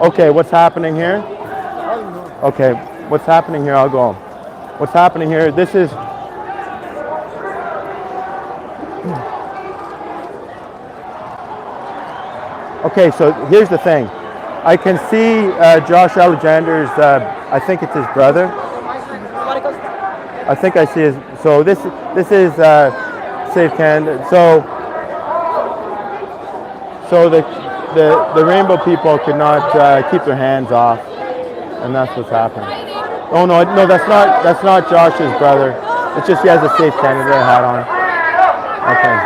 Okay, what's happening here? Okay, what's happening here? I'll go. What's happening here? This is... Okay, so here's the thing. I can see Josh Alexander's, I think it's his brother. I think I see his, so this is Save Canada. So the rainbow people could not keep their hands off, and that's what's happening. Oh no, that's not Josh's brother. It's just he has a Save Canada hat on. Okay.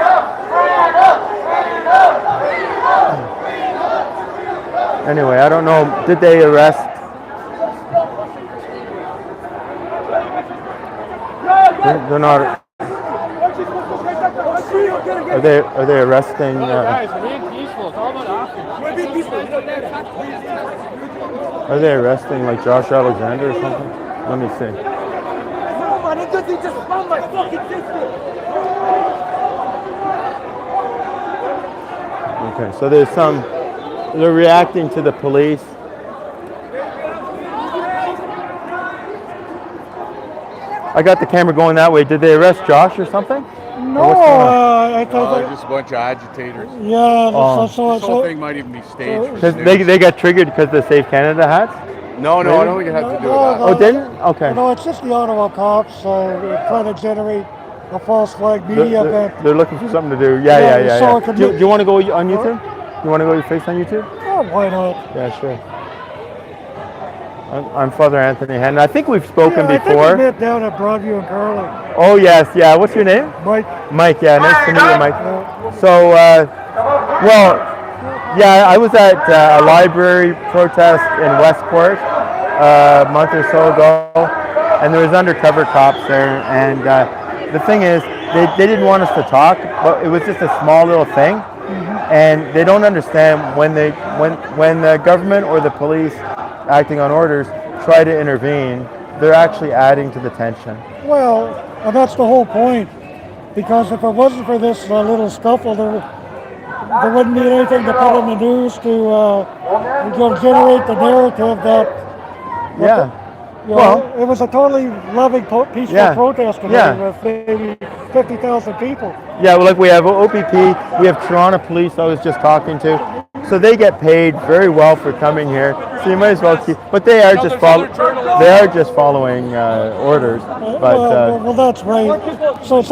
Anyway, I don't know. Did they arrest? They're not. Are they arresting? Are they arresting like Josh Alexander or something? Let me see. Okay, so there's some. They're reacting to the police. I got the camera going that way. Did they arrest Josh or something? No, I thought just a bunch of agitators. Yeah, This whole thing might even be staged. Because they got triggered because of the Save Canada hats? No, I don't think it had to do with that. Oh, didn't? Okay. No, it's just the Ottawa cops they're trying to generate a false flag media event. They're looking for something to do. Yeah. So Do you want to go on YouTube? You want to go your face on YouTube? Oh, why not? Yeah, sure. I'm Father Anthony Henn. I think we've spoken I before. think we met down at Broadview and Carling. Oh, yes, yeah. What's your name? Mike. Mike, yeah. Nice to meet you, Mike. Yeah. So, I was at a library protest in Westport a month or so ago, and there was undercover cops there, and the thing is, they didn't want us to talk, but it was just a small little thing, and they don't understand when the government or the police acting on orders try to intervene, they're actually adding to the tension. Well, and that's the whole point. Because if it wasn't for this little scuffle, there wouldn't be anything to put in the news to generate the narrative that. Yeah. It was a totally loving, peaceful protest today with maybe 50,000 people. Yeah, well, like we have OPP, we have Toronto Police I was just talking to. So they get paid very well for coming here. So you might as well keep, but they are just following orders. But well, that's right. So it's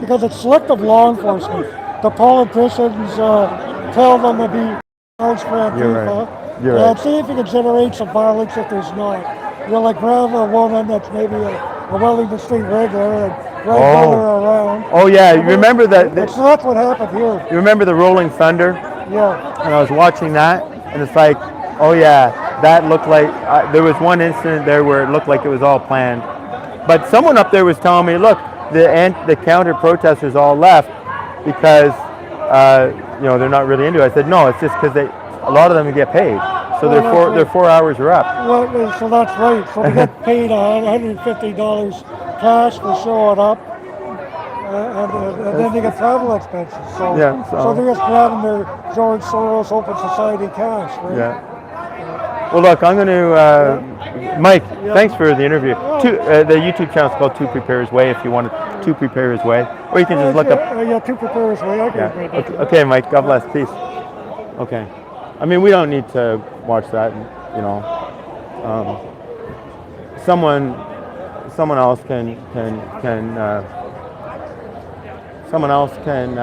because it's selective law enforcement. The politicians tell them to be charged for Antifa. You're right. See if you can generate some violence if there's not. Like grab a woman that's maybe a Wellington Street regular and drag her around. Oh yeah, you remember that? So that's what happened here. You remember the Rolling Thunder? Yeah. And I was watching that, and it's like, oh yeah, that looked like there was one incident there where it looked like it was all planned. But someone up there was telling me, look, the counter protesters all left because they're not really into it. I said no, it's just because a lot of them get paid, so their 4 hours are up. Well, so that's right. So they get paid $150 cash for showing up, and then they get travel expenses. So they're just grabbing their George Soros Open Society cash, right? Yeah. Well, look, I'm going to, Mike. Thanks for the interview. The YouTube channel is called To Prepare His Way. If you want to prepare his way, or you can just look up. To Prepare His Way. Okay, Mike. God bless. Peace. Okay. I mean, we don't need to watch that. Someone else can someone else can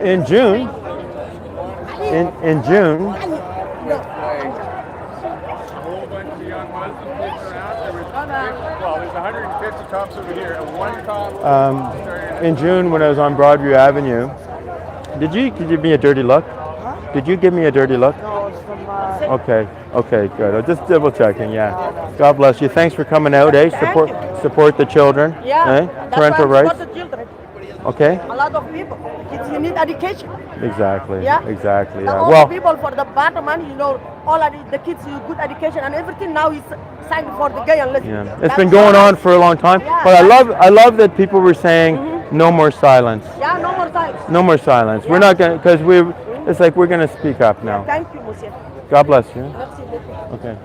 in June Well, there's 150 cops over here and one cop. In June when I was on Broadview Avenue, did you give me a dirty look? Did you give me a dirty look? Okay, good. I'm just double checking. Yeah. God bless you. Thanks for coming out. Support the children. Parental rights. The children. Okay. A lot of people. You need education. Exactly. Yeah. Exactly. Yeah. All Well, the people for the bottom and all of the kids with good education and everything now is signed for the gay and lesbian. yeah. It's been going on for a long time, but I love that people were saying no more silence. Yeah, no more silence. No more silence. We're not gonna it's like we're gonna speak up now. Thank you, Monsieur. God bless you. Okay.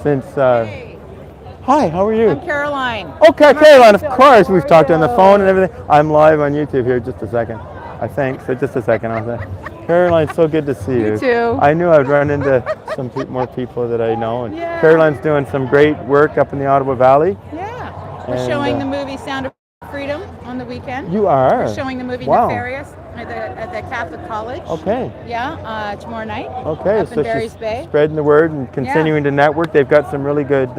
Since hi, how are you? I'm Caroline. Okay, Caroline, of course. We've talked on the phone and everything. I'm live on YouTube here. Just a second. I think. So just a second. I'll say. Caroline, so good to see you. You too. I knew I'd run into some more people that I know. And Caroline's doing some great work up in the Ottawa Valley. Yeah. We're showing the movie Sound of Freedom on the weekend. You are? We're showing the movie Nefarious at the Catholic College. Okay. Yeah, tomorrow night. Okay, up so in Barry's she's Bay. spreading the word and continuing to network. They've got some really good,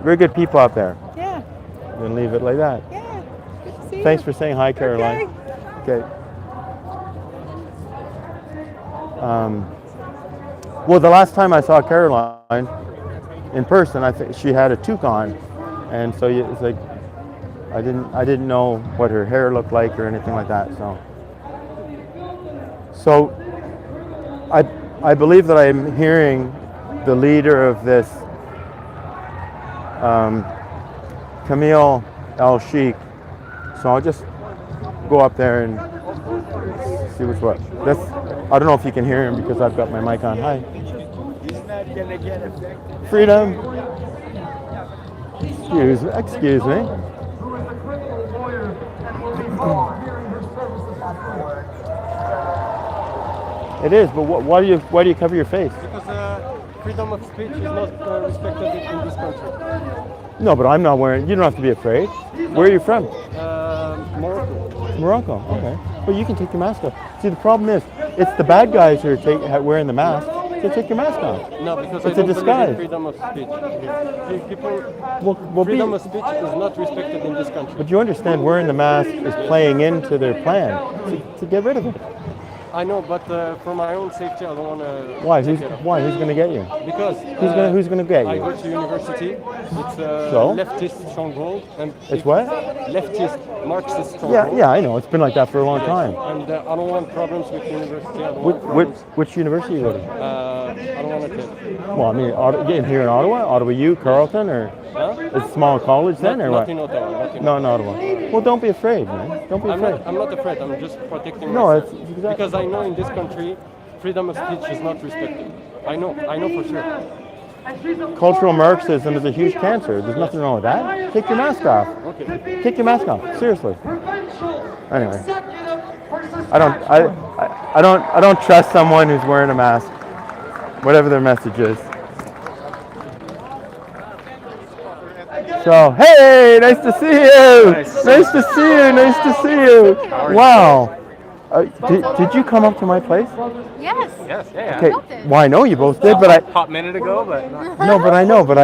very good people out there. Yeah. I'm going to leave it like that. Yeah. Good to see you. Thanks for saying hi, Caroline. Okay. Well, the last time I saw Caroline in person, I think she had a toque on, and so it's like I didn't know what her hair looked like or anything like that. So I believe that I'm hearing the leader of this, Camille El Sheikh. So I'll just go up there and see what's what. I don't know if you can hear him because I've got my mic on. Hi. Freedom. Excuse me. It is, but why do you cover your face? Because freedom of speech is not respected in this country. No, but I'm not wearing. You don't have to be afraid. Where are you from? Morocco. Morocco. Okay. Well, you can take your mask off. See, the problem is, it's the bad guys who are wearing the mask. So take your mask off. No, because it's I don't a disguise. believe in freedom of speech. Freedom of speech is not respected in this country. But you understand, wearing the mask is playing into their plan to get rid of it. I know, but for my own safety, I don't want to. Why? Who's going to get you? Because Who's going to get I you? go to university. It's a So? leftist stronghold, and It's what? leftist Marxist stronghold. Yeah, I know. It's been like that for a long time. And I don't want problems with university. I don't Which, want problems. which university you go to? I don't want to tell. Well, I mean, getting here in Ottawa, Ottawa U, Carleton, or it's a small college then, or Not what? in Ottawa. Not in No, in Ottawa. Well, don't be afraid, man. Don't be afraid. I'm not afraid. I'm just protecting No, myself. it's exactly. Because I know in this country, freedom of speech is not respected. I know for sure. Cultural Marxism is a huge cancer. There's nothing wrong with that. Take your mask off. Okay. Take your mask off. Seriously. Anyway, I don't trust someone who's wearing a mask, whatever their message is. So, hey, nice to see you. Nice to see you. Nice to see you. Wow. Did you come up to my place? Yes. Yes, yeah. Okay. Well, I know you both did, but Hot minute ago, but not. no, but I know, but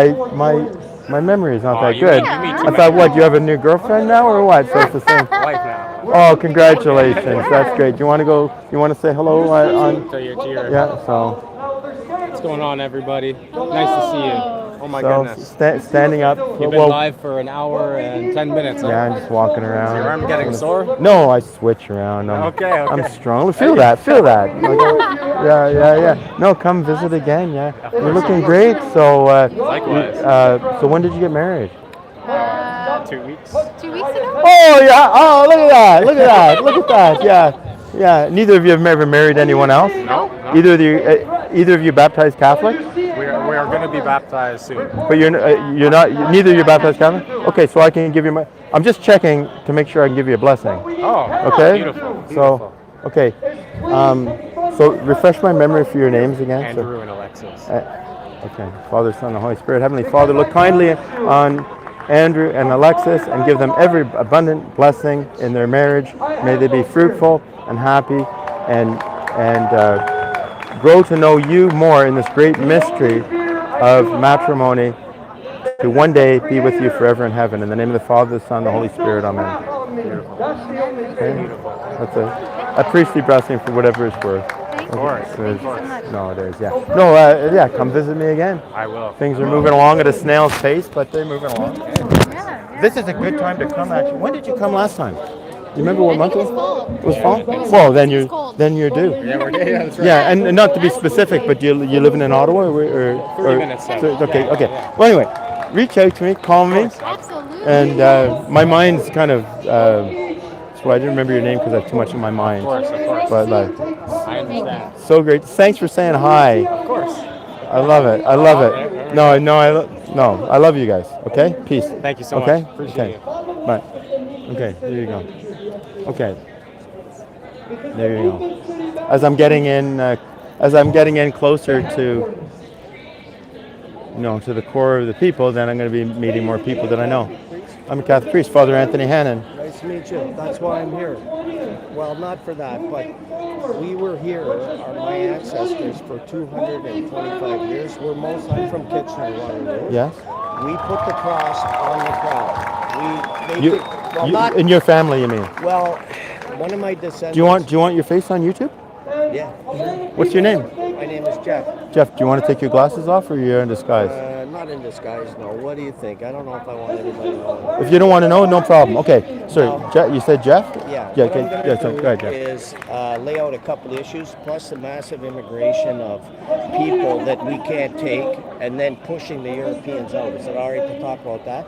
my memory is not that you good. mean- you mean too I thought, what? You have a new girlfriend now, or what? So it's the same. Wife now. Oh, congratulations! That's great. You want to go? You want to say hello on? To your Yeah. So. What's going on, everybody? Nice to see you. Oh my So goodness. standing up. You've been live for an hour and 10 minutes. Huh? Yeah, I'm just walking around. Your arm getting sore? No, I switch around. Okay. I'm strong. Feel that. Feel that. Like, yeah. No, come visit again. Yeah, you're looking great. So. Likewise. So when did you get married? 2 weeks. 2 weeks ago? Oh yeah! Oh, look at that! Look at that! Look at that! Yeah. Neither of you have ever married anyone else. No. Either of you baptized Catholic? We are going to be baptized soon. But you're not. Neither of you baptized Catholic. Okay, so I can give you my. I'm just checking to make sure I can give you a blessing. Oh. Okay. Beautiful. So, okay. So refresh my memory for your names again. Andrew and Alexis. Okay. Father, Son, and Holy Spirit. Heavenly Father, look kindly on Andrew and Alexis and give them every abundant blessing in their marriage. May they be fruitful and happy and grow to know you more in this great mystery of matrimony, to one day be with you forever in heaven. In the name of the Father, the Son, and the Holy Spirit. Amen. Okay. That's a priestly blessing for whatever it's worth. Of course. Nowadays, yeah. No, yeah, come visit me again. I will. Things are moving along at a snail's pace, but they're moving along. This is a good time to come, actually. When did you come last time? You remember what month it was? It was fall? Well, then you're due. Yeah, that's right. Yeah, and not to be specific, but you living in Ottawa? Or 30 minutes south. Okay. Well, anyway, reach out to me, call me. Absolutely. And my mind's kind of... so I didn't remember your name because I have too much in my mind. Of course. But I understand. so great. Thanks for saying hi. Of course. I love it. I love it. No, I love you guys. Okay? Peace. Thank you so much. Okay? Appreciate Okay. Bye. Okay, there you go. Okay. There you go. As I'm getting in closer to to the core of the people, then I'm going to be meeting more people that I know. I'm a Catholic priest, Father Anthony Hannon. Nice to meet you. That's why I'm here. Well, not for that, but we were here, my ancestors, for 225 years. I'm from Kitchener, Waterloo. Yes? We put the cross on the crown. In your family, you mean? Well, one of my descendants... Do you want your face on YouTube? Yeah. What's your name? My name is Jeff. Jeff, do you want to take your glasses off, or you're in disguise? Not in disguise, no. What do you think? I don't know if I want anybody to know. If you don't want to know, no problem. Okay. Sorry, you said Jeff? Yeah. Yeah. What Okay. I'm gonna Yeah. do So, go ahead, Jeff. is lay out a couple issues, plus the massive immigration of people that we can't take, and then pushing the Europeans out. Is it all right to talk about that?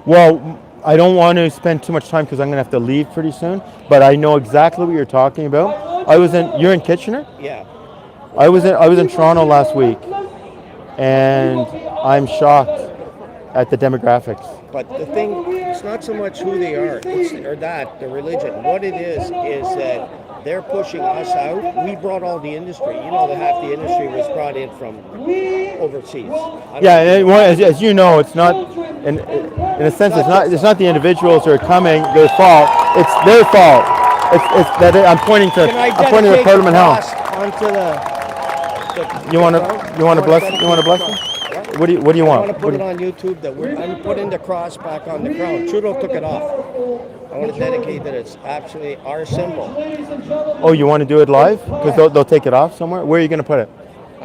Well, I don't want to spend too much time because I'm going to have to leave pretty soon. But I know exactly what you're talking about. You're in Kitchener? Yeah. I was in Toronto last week, and I'm shocked at the demographics. But the thing, it's not so much who they are, the religion. What it is that they're pushing us out. We brought all the industry. You know that half the industry was brought in from overseas. As you know, it's not, in a sense, it's not the individuals who are coming, their fault. It's their fault. It's that I'm pointing to Parliament House. Onto the You want to bless? You want to bless them? What do you I want? want to put it on YouTube that I'm putting the cross back on the crown. Trudeau took it off. I want to dedicate that it's actually our symbol. Oh, you want to do it live? Because they'll take it off somewhere. Where are you going to put it?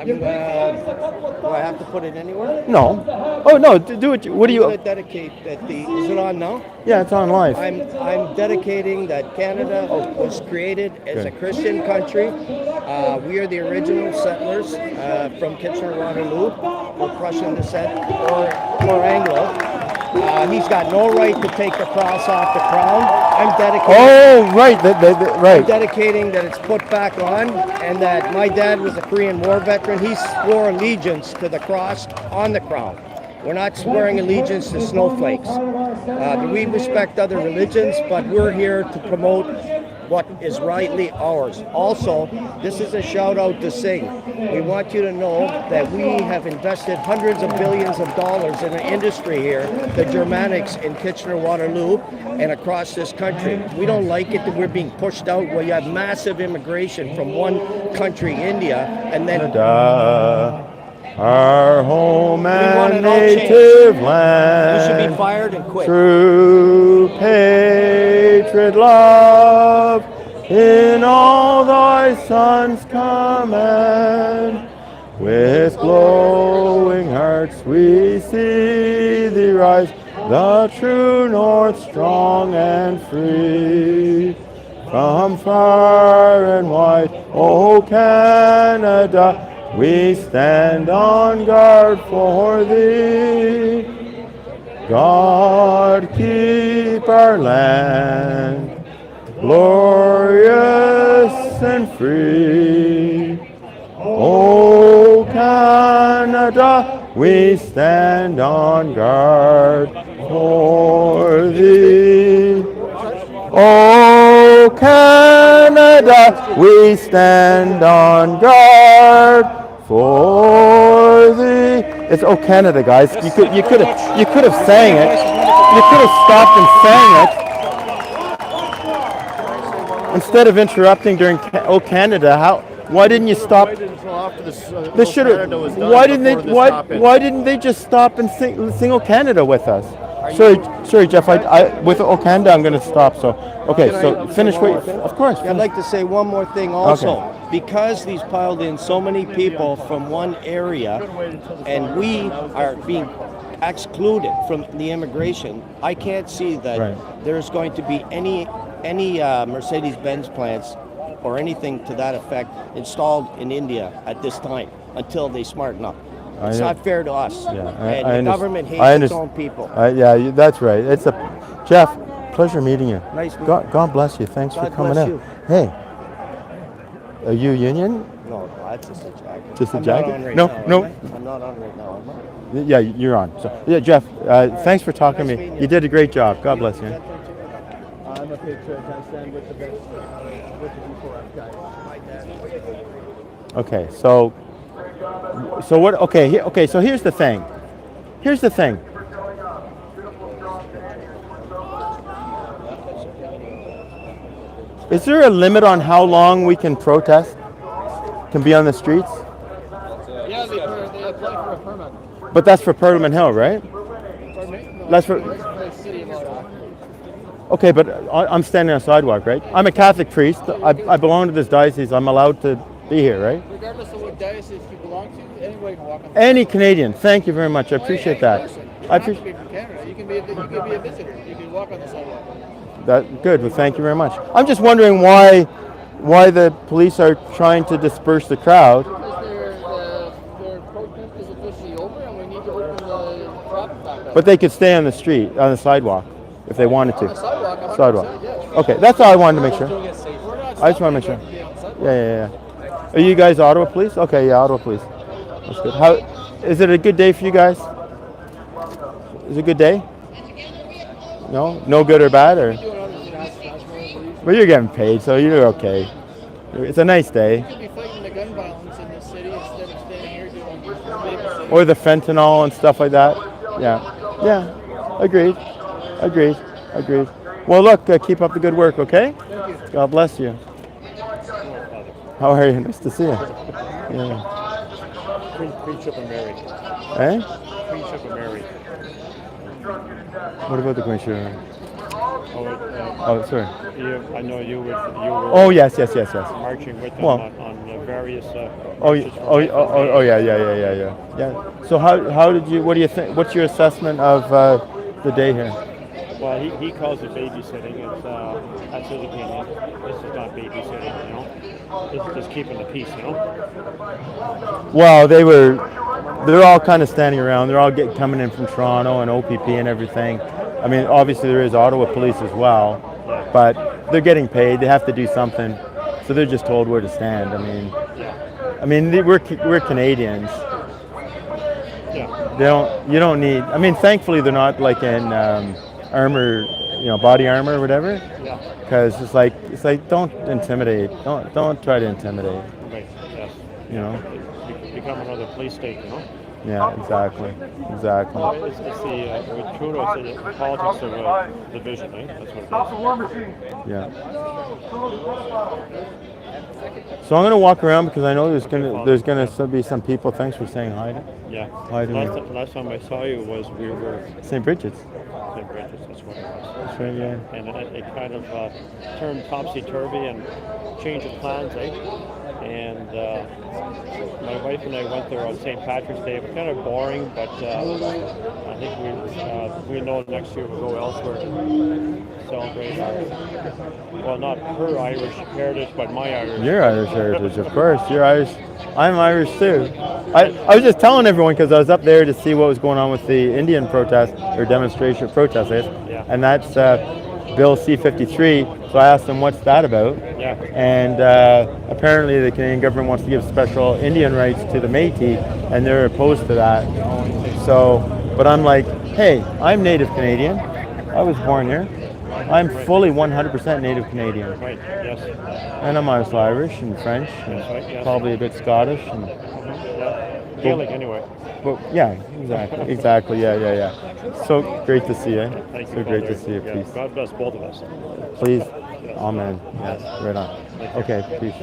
Do I have to put it anywhere? No. Oh no, do it. What do I'm you? going to dedicate that is it on now? Yeah, it's on live. I'm dedicating that Canada was created as a Christian country. We are the original settlers from Kitchener-Waterloo, or Prussian descent, or Anglo. He's got no right to take the cross off the crown. I'm dedicating. Oh, right, right. I'm dedicating that it's put back on, and that my dad was a Korean War veteran. He swore allegiance to the cross on the crown. We're not swearing allegiance to snowflakes. We respect other religions, but we're here to promote what is rightly ours. Also, this is a shout out to Sing. We want you to know that we have invested hundreds of billions of dollars in an industry here, the Germanics in Kitchener-Waterloo and across this country. We don't like it that we're being pushed out where you have massive immigration from one country, India, and then our home and it all native changed. land. You should be fired and quit. True patriot love in all thy sons command. With glowing hearts we see thee rise, the true north strong and free. From far and wide, O Canada, we stand on guard for thee. God keep our land glorious and free. O Canada, we stand on guard for thee. O Canada, we stand on guard for thee. It's "Oh Canada," guys. You could have sang it. You could have stopped and sang it instead of interrupting during "Oh Canada." Why didn't you stop? They should have. Why didn't they just stop and sing "Oh Canada" with us? Sorry, Jeff. With "Oh Canada," I'm going to stop. So okay. So finish what. Of course. I'd like to say one more thing also. Okay. Because these piled in so many people from one area, and we are being excluded from the immigration, I can't see that there's going to be any Mercedes-Benz plants or anything to that effect installed in India at this time until they smarten up. It's not fair to us. Yeah, and the government hates its own people. Yeah, that's right. Jeff, pleasure meeting you. Nice meeting you. God bless you. Thanks for coming in. Hey, are you union? No, that's just a jacket. Just a I'm jacket? Not on right No. I'm not on right now, am I? Yeah, you're on. So, yeah, Jeff, thanks for talking to me. You did a great job. God bless you. I'm a patriot. I stand with the best, with the B4F guys. Okay, so what? Okay, so here's the thing. Is there a limit on how long we can protest? Can be on the streets? Yeah, they apply for a permit. But that's for Parliament Hill, right? That's for. Okay, but I'm standing on a sidewalk, right? I'm a Catholic priest. I belong to this diocese. I'm allowed to be here, right? Regardless of what diocese you belong to, anybody can walk on the Any Canadian. Thank you very much. I appreciate that. I appreciate. You don't have to be from Canada. You can be a visitor. You can walk on the sidewalk. Good. Well, thank you very much. I'm just wondering why the police are trying to disperse the crowd. Because their protest is officially over, and we need to open the traffic back up. But they could stay on the street, on the sidewalk, if they wanted to. On the sidewalk. Sidewalk. Yeah. Okay, that's all I wanted to make sure. I just want to make sure. Yeah. Are you guys Ottawa Police? Okay, yeah, Ottawa Police. That's good. How is it a good day for you guys? Is it a good day? No good or bad, or? Well, you're getting paid, so you're okay. It's a nice day. You could be fighting the gun violence in this city instead of staying here doing babysitting. Or the fentanyl and stuff like that. Yeah. Agreed. Well, look, keep up the good work, okay? Thank you. God bless you. How are you? Nice to see you. Yeah. Prince of Mary. Eh? Queen Sugar Mary. What about the Queen Sugar? Oh, sorry. I know you were. Oh yes. Marching with them on various. Yeah. So how did you? What do you think? What's your assessment of the day here? Well, he calls it babysitting. It's that's his opinion. This is not babysitting, you know. This is just keeping the peace, you know. Well, they're all kind of standing around. They're all coming in from Toronto and OPP and everything. I mean, obviously there is Ottawa police as well, but they're getting paid. They have to do something, so they're just told where to stand. I mean, we're Canadians. Yeah. You don't need. I mean, thankfully they're not like in armor, body armor or whatever. Yeah. Because it's like don't intimidate. Don't try to intimidate. Right. Yes. You know. Become another police state, you know. Yeah, exactly. It's the with Trudeau, it's the politics of division, eh? That's what it is. Yeah. So I'm gonna walk around because I know there's gonna be some people. Thanks for saying hi. Yeah. Hi to me. Last time I saw you was we were St. Bridget's. St. Bridget's. That's what it was. That's right. Yeah. And it kind of turned topsy-turvy and changed of plans, eh? And my wife and I went there on St. Patrick's Day. It was kind of boring, but I think we know next year we'll go elsewhere to celebrate our, not her Irish heritage, but my Irish. Your Irish heritage, of course. You're Irish. I'm Irish too. I was just telling everyone because I was up there to see what was going on with the Indian protest or demonstration protest, and that's Bill C-53. So I asked them, what's that about? Yeah. And apparently the Canadian government wants to give special Indian rights to the Métis, and they're opposed to that. So, but I'm like, hey, I'm Native Canadian. I was born here. I'm fully 100% Native Canadian. Right, yes. And I'm also Irish and French, and probably a bit Scottish. And Gaelic anyway. But yeah, exactly. Yeah. So great to see you. Thank you, So great to Father. see you. Yeah, Peace. God bless both of us. Please. Yes. Amen. Yes. Right on. Thank you. Okay, peace.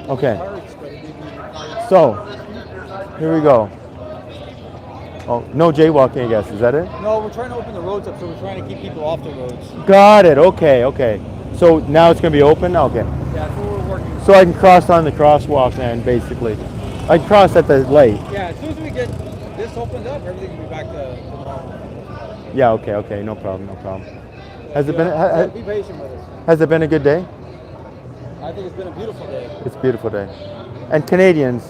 Okay. So, here we go. Oh, no jaywalking, I guess. Is that it? No, we're trying to open the roads up, so we're trying to keep people off the roads. Got it. Okay. So now it's going to be open? Okay. Yeah, that's what we're working. So I can cross on the crosswalk then, basically. I can cross at the light. Yeah, as soon as we get this opened up, everything will be back to normal. Yeah, okay. No problem. Has it been Be patient with us. has it been a good day? I think it's been a beautiful day. It's a beautiful day. And Canadians,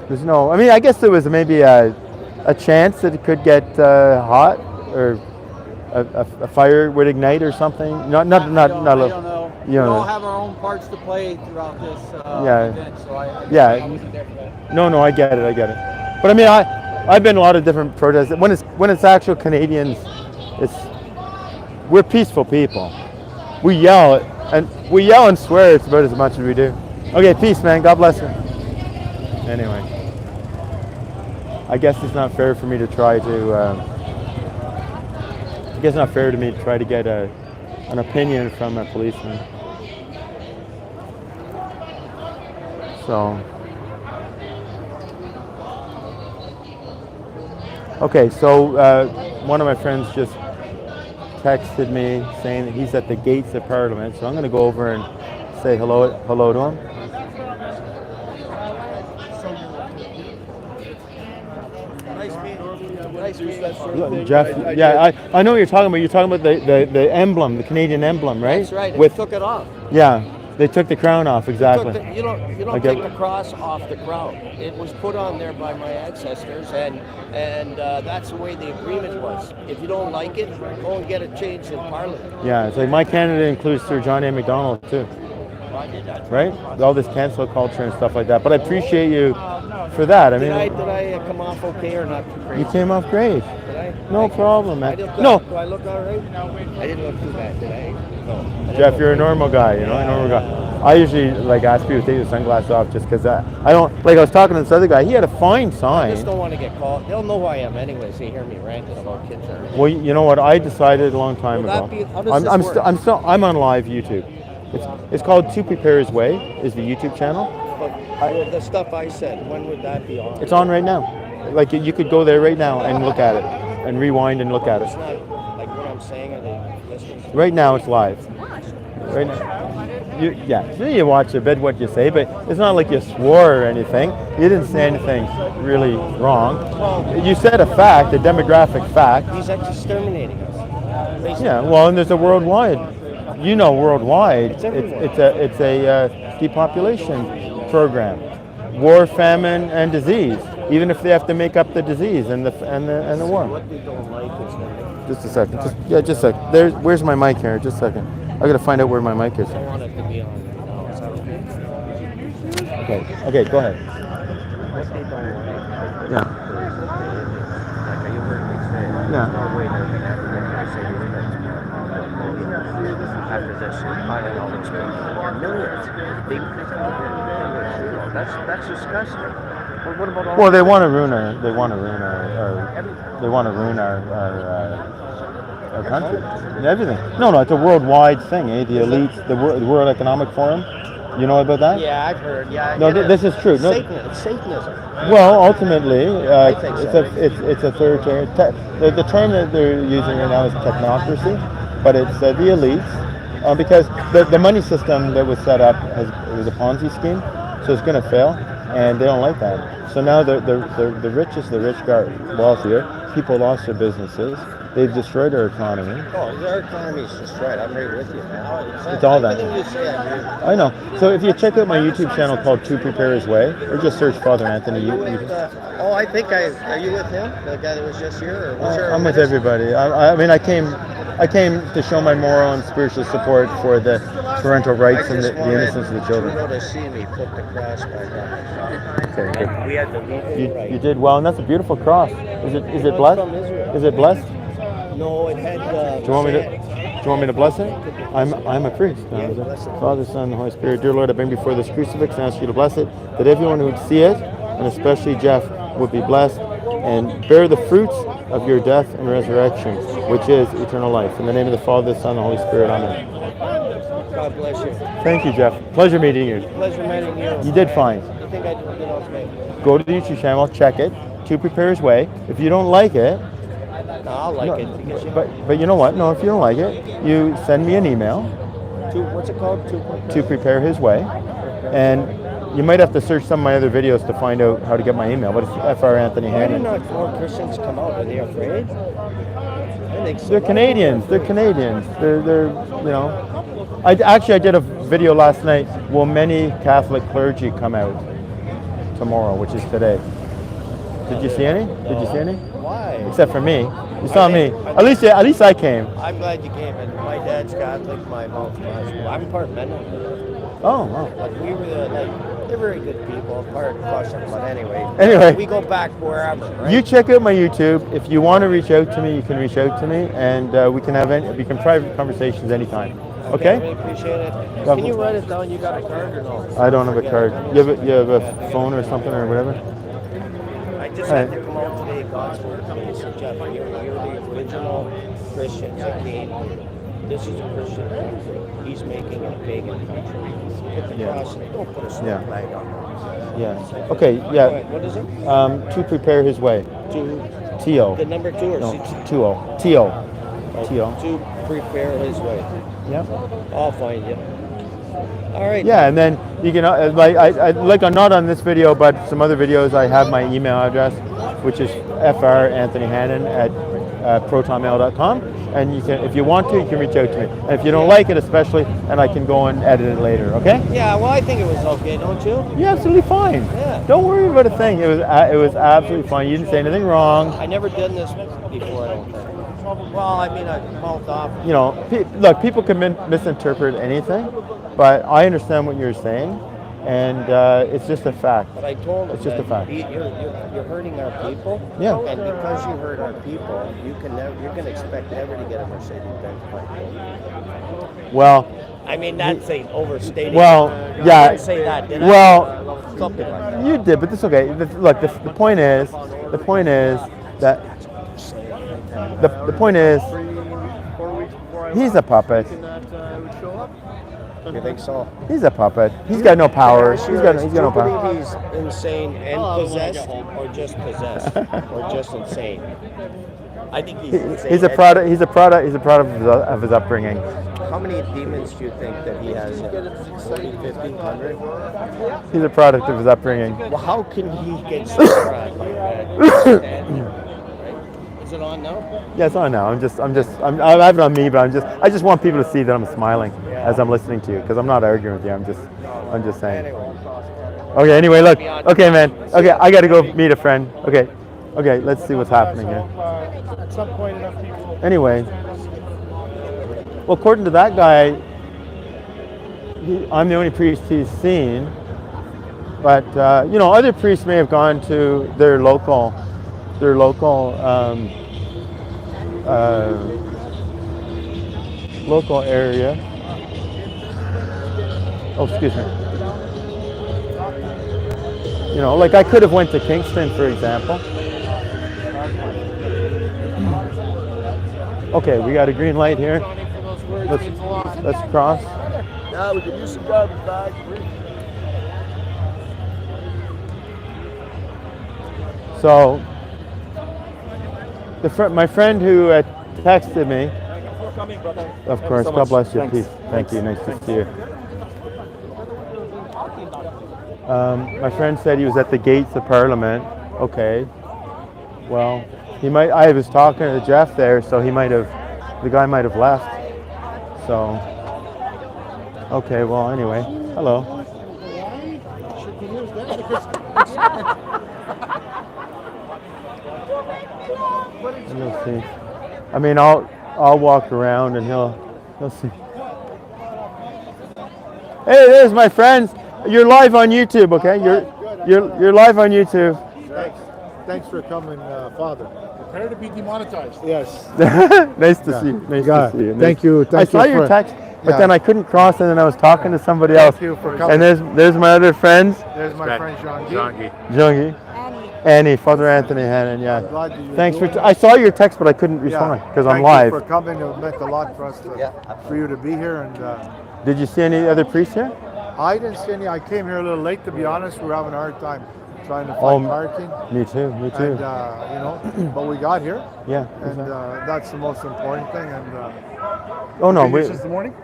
I guess there was maybe a chance that it could get hot or a fire would ignite or something. I don't know. We all have our own parts to play throughout this event, so I wasn't there for that. No, I get it. But I mean, I've been to a lot of different protests. When it's actual Canadians, we're peaceful people. We yell and swear. It's about as much as we do. Okay, peace, man. God bless you. Anyway, I guess it's not fair for me to try to. I guess it's not fair to me to try to get an opinion from a policeman. So. Okay, so one of my friends just texted me saying that he's at the gates of Parliament, so I'm going to go over and say hello to him. Jeff, I know what you're talking about. You're talking about the emblem, the Canadian emblem, right? That's right. They took it off. Yeah, they took the crown off, exactly. You don't take the cross off the crown. It was put on there by my ancestors, and that's the way the agreement was. If you don't like it, go and get it changed in Parliament. Yeah, it's like my Canada includes Sir John A. Macdonald too. I did that. Right? All this cancel culture and stuff like that. But I appreciate you for that. Did I come off okay or not too crazy? You came off great. Did I? No problem, man. Do I look all right? I didn't look too bad, did I? No. Jeff, you're a normal guy, a normal guy. I usually ask people to take the sunglasses off just because I don't, I was talking to this other guy, he had a fine sign. I just don't want to get called. They'll know who I am anyways. They hear me ranting about kids. Well, you know what? I decided a long time ago. How does this work? I'm on live YouTube. It's called To Prepare His Way is the YouTube channel. But the stuff I said, when would that be on? It's on right now. like you could go there right now and look at it, and rewind and look at It's it. not like what I'm saying. Are they listening? Right now it's live. Right now. You watch a bit what you say, but it's not like you swore or anything. You didn't say anything really wrong. You said a fact, a demographic fact. He's exterminating us. Basically. Yeah, well, and there's a worldwide. Worldwide, it's a depopulation program, war, famine, and disease. Even if they have to make up the disease and the war. What they don't like is that Just a second. Just a sec. Where's my mic here? Just a second. I gotta find out where my mic is. I want it to be on right now. Is that okay? Okay, go ahead. What they don't like. Yeah. Like you heard me say. Yeah. No way they're gonna have to after this, finding all these people. Millions. Big that's disgusting. Well, what about all Well, they want to ruin our country and everything. No, it's a worldwide thing, eh? The elites, the World Economic Forum. You know about that? Yeah, I've heard. Yeah. No, this is true. No, Satanism. well, ultimately, I think so. it's a third term. The term that they're using right now is technocracy, but it's the elites, because the money system that was set up was a Ponzi scheme, so it's going to fail, and they don't like that. So now the richest, the rich got wealthier. People lost their businesses. They've destroyed our economy. Oh, our economy is destroyed. I'm right with you, man. It's all that. Everything you say, I agree. I know. So if you check out my YouTube channel called To Prepare His Way, or just search Father Anthony. I think are you with him? The guy that was just here? Or was there I'm with everybody. I mean, I came to show my moral and spiritual support for the parental rights and the innocence of the children. You see me put the cross by God. Okay, good. We had the legal You did well, and that's a beautiful cross. Is it blessed? Is it blessed? No, it had. Do you want me to bless it? I'm a priest. Father, Son, and Holy Spirit. Dear Lord, I bring before this crucifix and ask you to bless it, that everyone who would see it, and especially Jeff, would be blessed and bear the fruits of your death and resurrection, which is eternal life. In the name of the Father, the Son, and the Holy Spirit. Amen. God bless you. Thank you, Jeff. Pleasure meeting you. Pleasure meeting you. You did fine. You think I did okay? Go to the YouTube channel, check it. To Prepare His Way. If you don't like it, no, I'll like it because but you know what? No, if you don't like it, you send me an email. What's it called? To Prepare His Way, and you might have to search some of my other videos to find out how to get my email. But it's Fr. Anthony Why do Hannon. not more Christians come out? Are they afraid? They're Canadians. They're Canadians. They're you know. I did a video last night. Will many Catholic clergy come out tomorrow, which is today? Did you see any? Did you see any? Why? Except for me. You saw me. At least I came. I'm glad you came. And my dad's Catholic. My mom's Muslim. I'm part Mennonite. Oh, wow. Like we were they're very good people. Part Russian, but anyway. Anyway. We go back wherever. Right? You check out my YouTube. If you want to reach out to me, you can reach out to me, and we can private conversations anytime. Okay? I really appreciate it. Can you write it down? You got a card or no? I don't have a card. You have a phone or something or whatever? I just had to come out today. God's word to me. So Jeff, you're the original Christians that came. This is a Christian country. He's making a pagan country. Put the cross. Don't put a snake flag on. Yeah. Okay. Yeah. What is it? To Prepare His Way. T-O. The number 2 or no, C? T-O. T-O. T-O. To Prepare His Way. Yeah. I'll find you. All right. Yeah, and then you can I'm not on this video, but some other videos. I have my email address, which is frhanthonyhannon@protonmail.com, and you can, if you want to, you can reach out to me. And if you don't like it, especially, and I can go and edit it later. Okay? Yeah. Well, I think it was okay, don't you? Yeah, absolutely fine. Yeah. Don't worry about a thing. It was absolutely fine. You didn't say anything wrong. I never done this before. I don't think. Well, I mean, I mouthed off. You know, look, people can misinterpret anything, but I understand what you're saying, and it's just a fact. But I told him it's just a fact. You're hurting our people. Yeah. And because you hurt our people, you're going to expect never to get a Mercedes-Benz bike. Well. I mean, that's overstating. Well, yeah. I didn't say that, did I? Well, something like that. You did, but that's okay. Look, the point is that. The point is, he's a puppet. You think so? He's a puppet. He's got no power. He's got no Do you power. believe he's insane and possessed, or just possessed, or just insane? I think he's insane. He's a product. He's a product of his upbringing. How many demons do you think that he has? 40, 50, 100? He's a product of his upbringing. Well, how can he get so proud like that? Is it on now? Yeah, it's on now. I have it on me, but I just want people to see that I'm smiling as I'm listening to you, because I'm not arguing with you. I'm just saying. Okay. Anyway, look. Okay, man. Okay, I got to go meet a friend. Okay. Let's see what's happening here. At some point, enough people. Anyway, well, according to that guy, I'm the only priest he's seen. But other priests may have gone to their local area. Oh, excuse me. Like I could have went to Kingston, for example. Okay, we got a green light here. Let's cross. Now we can use some garbage bags. So, my friend who texted me. Of course, God bless you. Peace. Thank you. Nice to see you. My friend said he was at the gates of Parliament. Okay. Well, I was talking to Jeff there, so the guy might have left. So, okay. Well, anyway, hello. We'll see. I mean, I'll walk around and he'll see. Hey, there's my friends. You're live on YouTube, okay? You're live on YouTube. Thanks for coming, Father. Prepare to be demonetized. Yes. Nice to see you. Nice to see you. Thank you. I saw your text, but then I couldn't cross, and then I was talking to somebody else. Thank you for coming. And there's my other friends. There's my friend Jean-Guy. Jean-Guy. Annie, Father Anthony Hannon, yeah. Thanks for. I saw your text, but I couldn't respond because I'm live. Thank you for coming. It meant a lot for us for you to be here. And did you see any other priests here? I didn't see any. I came here a little late, to be honest. We're having a hard time trying to find parking. Me too. And, but we got here. Yeah. And that's the most important thing. And oh no, since the morning?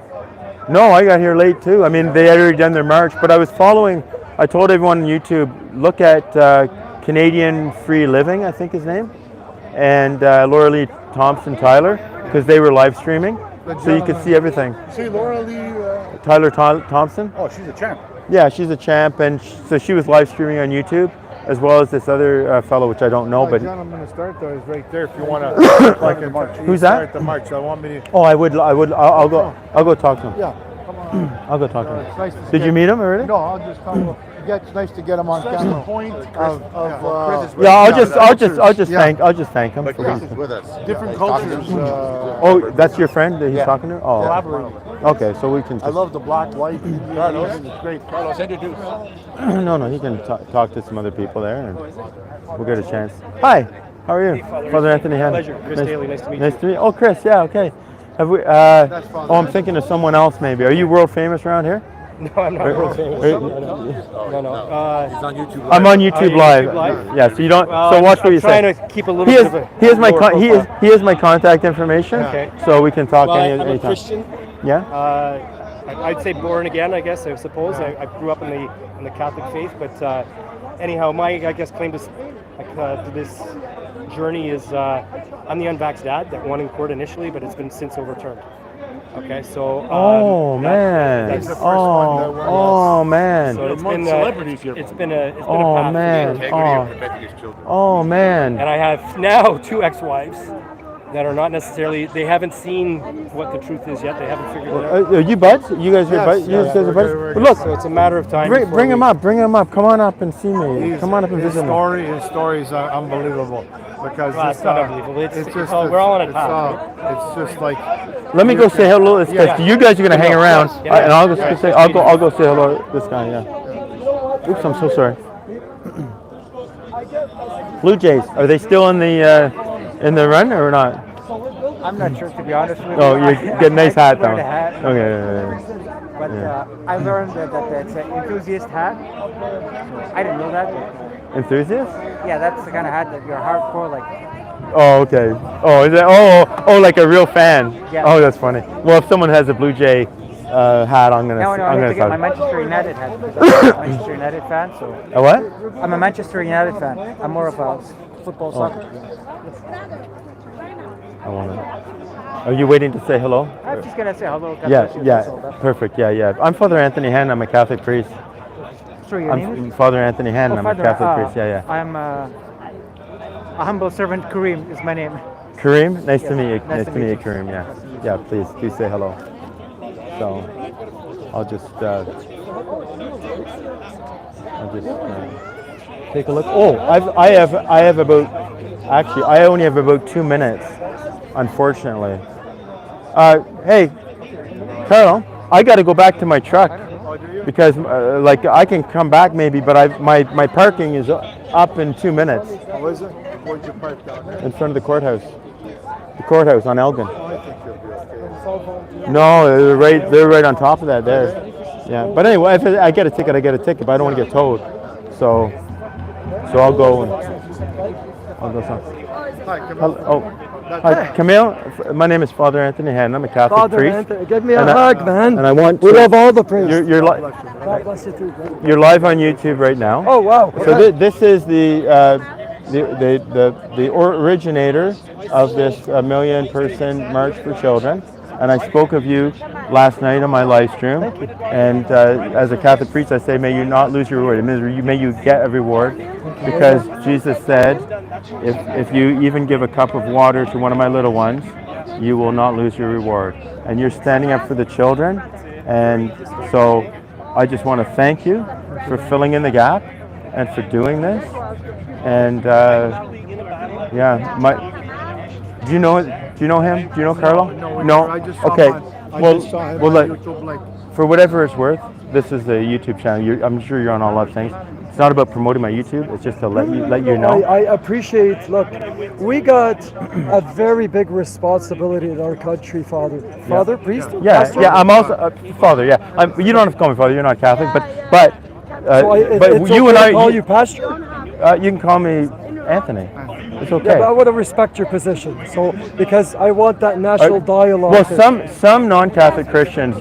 No, I got here late too. I mean, they had already done their march, but I was following. I told everyone on YouTube, look at Canadian Free Living, I think his name, and Laura Lee Thompson Tyler, because they were live streaming, so you could see everything. See Laura Lee. Tyler Thompson. Oh, she's a champ. Yeah, she's a champ, and so she was live streaming on YouTube, as well as this other fellow, which I don't know, but. The gentleman to start though is right there. If you want to, Who's that? Start the march. I want me to. Oh, I would. I'll go talk to him. Yeah, come on. I'll go talk to him. It's nice to Did you meet him already? No, I'll just come. It's nice to get him on That's camera. the point Yeah, I'll just thank him. But Chris is with us. Different cultures. Oh, that's your friend that he's talking to? Oh, Collaborating. Okay, so we can. I love the black, white. Carlos. It's great. Carlos, introduce. No, he can talk to some other people there, and we'll get a chance. Hi, how are you, Father Anthony Hannon? Pleasure, Chris Daly. Nice to meet you. Nice to meet you. Oh, Chris. Yeah, okay. Have we? I'm thinking of someone else. Maybe. Are you world famous around here? No, I'm not world famous. No. He's on YouTube Live. I'm on YouTube Live. Yeah, so you don't. So watch what you say. I'm trying to keep a little bit of a. He has my contact information. Okay. So we can talk I'm anytime. a Christian. Yeah. I'd say born again, I guess. I suppose I grew up in the Catholic faith, but anyhow, my claim to this journey is I'm the unvaxxed dad that won in court initially, but it's been since overturned. Okay, so. Man. Oh man. So it's been celebrities here. It's been a path Oh man. Oh man. And I have now 2 ex-wives that are not necessarily. They haven't seen what the truth is yet. They haven't figured it out. Are you buds? You guys are buds? You guys are buds? Well, look. So it's a matter of time. Bring him up. Bring him up. Come on up and see me. Come on up and visit me. His story is unbelievable. Because it's not unbelievable. It's just we're all on a path. It's just like. Let me go say hello to this guy. You guys are gonna hang around, and I'll go say hello to this guy. Yeah. Oops, I'm so sorry. Blue Jays, are they still in the run or not? I'm not sure, to be honest with you. Oh, you get a nice hat though. Hat. Okay. but I learned that it's an enthusiast hat. I didn't know that. Enthusiast? Yeah, that's the kind of hat that you're hardcore like. Oh, okay. Oh, is that? Oh, like a real fan. Yeah. Oh, that's funny. Well, if someone has a Blue Jay hat, I'm gonna. No, I I'm have gonna to get my sign. Manchester United hat. Because I'm a Manchester United fan, so. A what? I'm a Manchester United fan. I'm more of a football soccer. I want to. Are you waiting to say hello? I'm just gonna say hello. God Yeah, bless you, yeah, that's all. perfect. Yeah. I'm Father Anthony Hen. I'm a Catholic priest. Sorry, your name I'm is? Father Anthony Hen. Oh, I'm Father, a Catholic priest. Yeah. I'm a humble servant. Kareem is my name. Kareem, nice to Yes, meet you. nice Nice to to meet you, meet you. Kareem. Yeah. Please say hello. So, I'll just take a look. Oh, I have about. Actually, I only have about 2 minutes, unfortunately. Hey, Carl, I got to go back to my truck because, like, I can come back maybe, but my parking is up in 2 minutes. Oh, is it? Where'd you park down there? In front of the courthouse. The courthouse on Elgin. Oh, I think you'll be okay. No, they're right on top of that there. Yeah, but anyway, if I get a ticket, I get a ticket, but I don't want to get towed. So I'll go and I'll go. Hi, Camille. Hi, Camille. My name is Father Anthony Hen. I'm a Catholic Father priest. Anthony, give me a hug, man. And I want we to, love all the priests. You're God bless you too. Brother. You're live on YouTube right now. Oh wow! So this is the originator of this 1 million person March for Children, and I spoke of you last night on my live stream. And as a Catholic priest, I say, may you not lose your reward. May you get a reward, because Jesus said, if you even give a cup of water to one of my little ones, you will not lose your reward. And you're standing up for the children, and so I just want to thank you for filling in the gap and for doing this. And do you know him? Do you know Carlo? No. I just saw Okay. I just saw him on YouTube, like, for whatever it's worth, this is a YouTube channel. I'm sure you're on all of things. It's not about promoting my YouTube. It's just to let you know. I appreciate. Look, we got a very big responsibility in our country, Father. Father, priest. Pastor? Yeah. I'm also Father. Yeah. You don't have to call me Father. You're not Catholic, but it's you okay and I. to call you Pastor? You can call me Anthony. It's okay. Yeah, but I want to respect your position. So because I want that national dialogue. Well, some non-Catholic Christians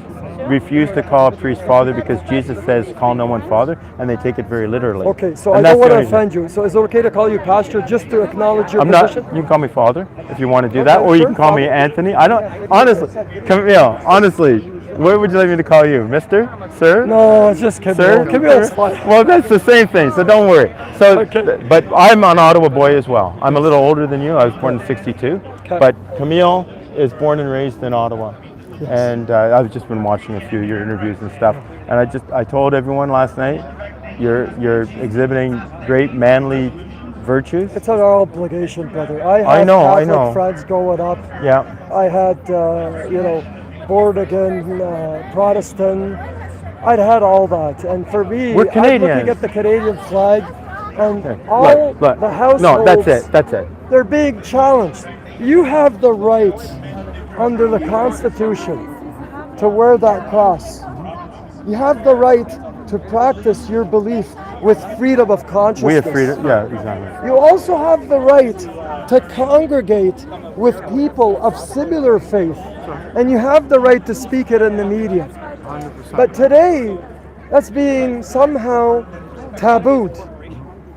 refuse to call a priest father because Jesus says call no one father, and they take it very literally. Okay, so and I don't want to the only offend you. So is it okay to call you Pastor just to acknowledge your I'm not. position? You can call me Father if you want to do that, or you sure, can call me Father. Anthony. I don't honestly, Camille. Honestly, what would you like me to call you, Mister, Sir? No, it's just Camille. Sir? Camille's fine. Well, that's the same thing, so don't worry. So, but I'm an Ottawa boy as well. I'm a little older than you. I was born in '62, but Camille is born and raised in Ottawa. Yes. And I've just been watching a few of your interviews and stuff. And I told everyone last night, you're exhibiting great manly virtues. It's an obligation, brother. I know. Catholic friends growing up. Yeah. I had, born again, Protestant. I'd had all that, and for me, We're Canadians. I'm looking at the Canadian flag, and Okay. all Look. the households. No, that's it. They're being challenged. You have the right under the Constitution to wear that cross. You have the right to practice your belief with freedom of consciousness. We have freedom. Yeah, exactly. You also have the right to congregate with people of similar faith, and you have the right to speak it in the media. 100%. But today, that's being somehow tabooed,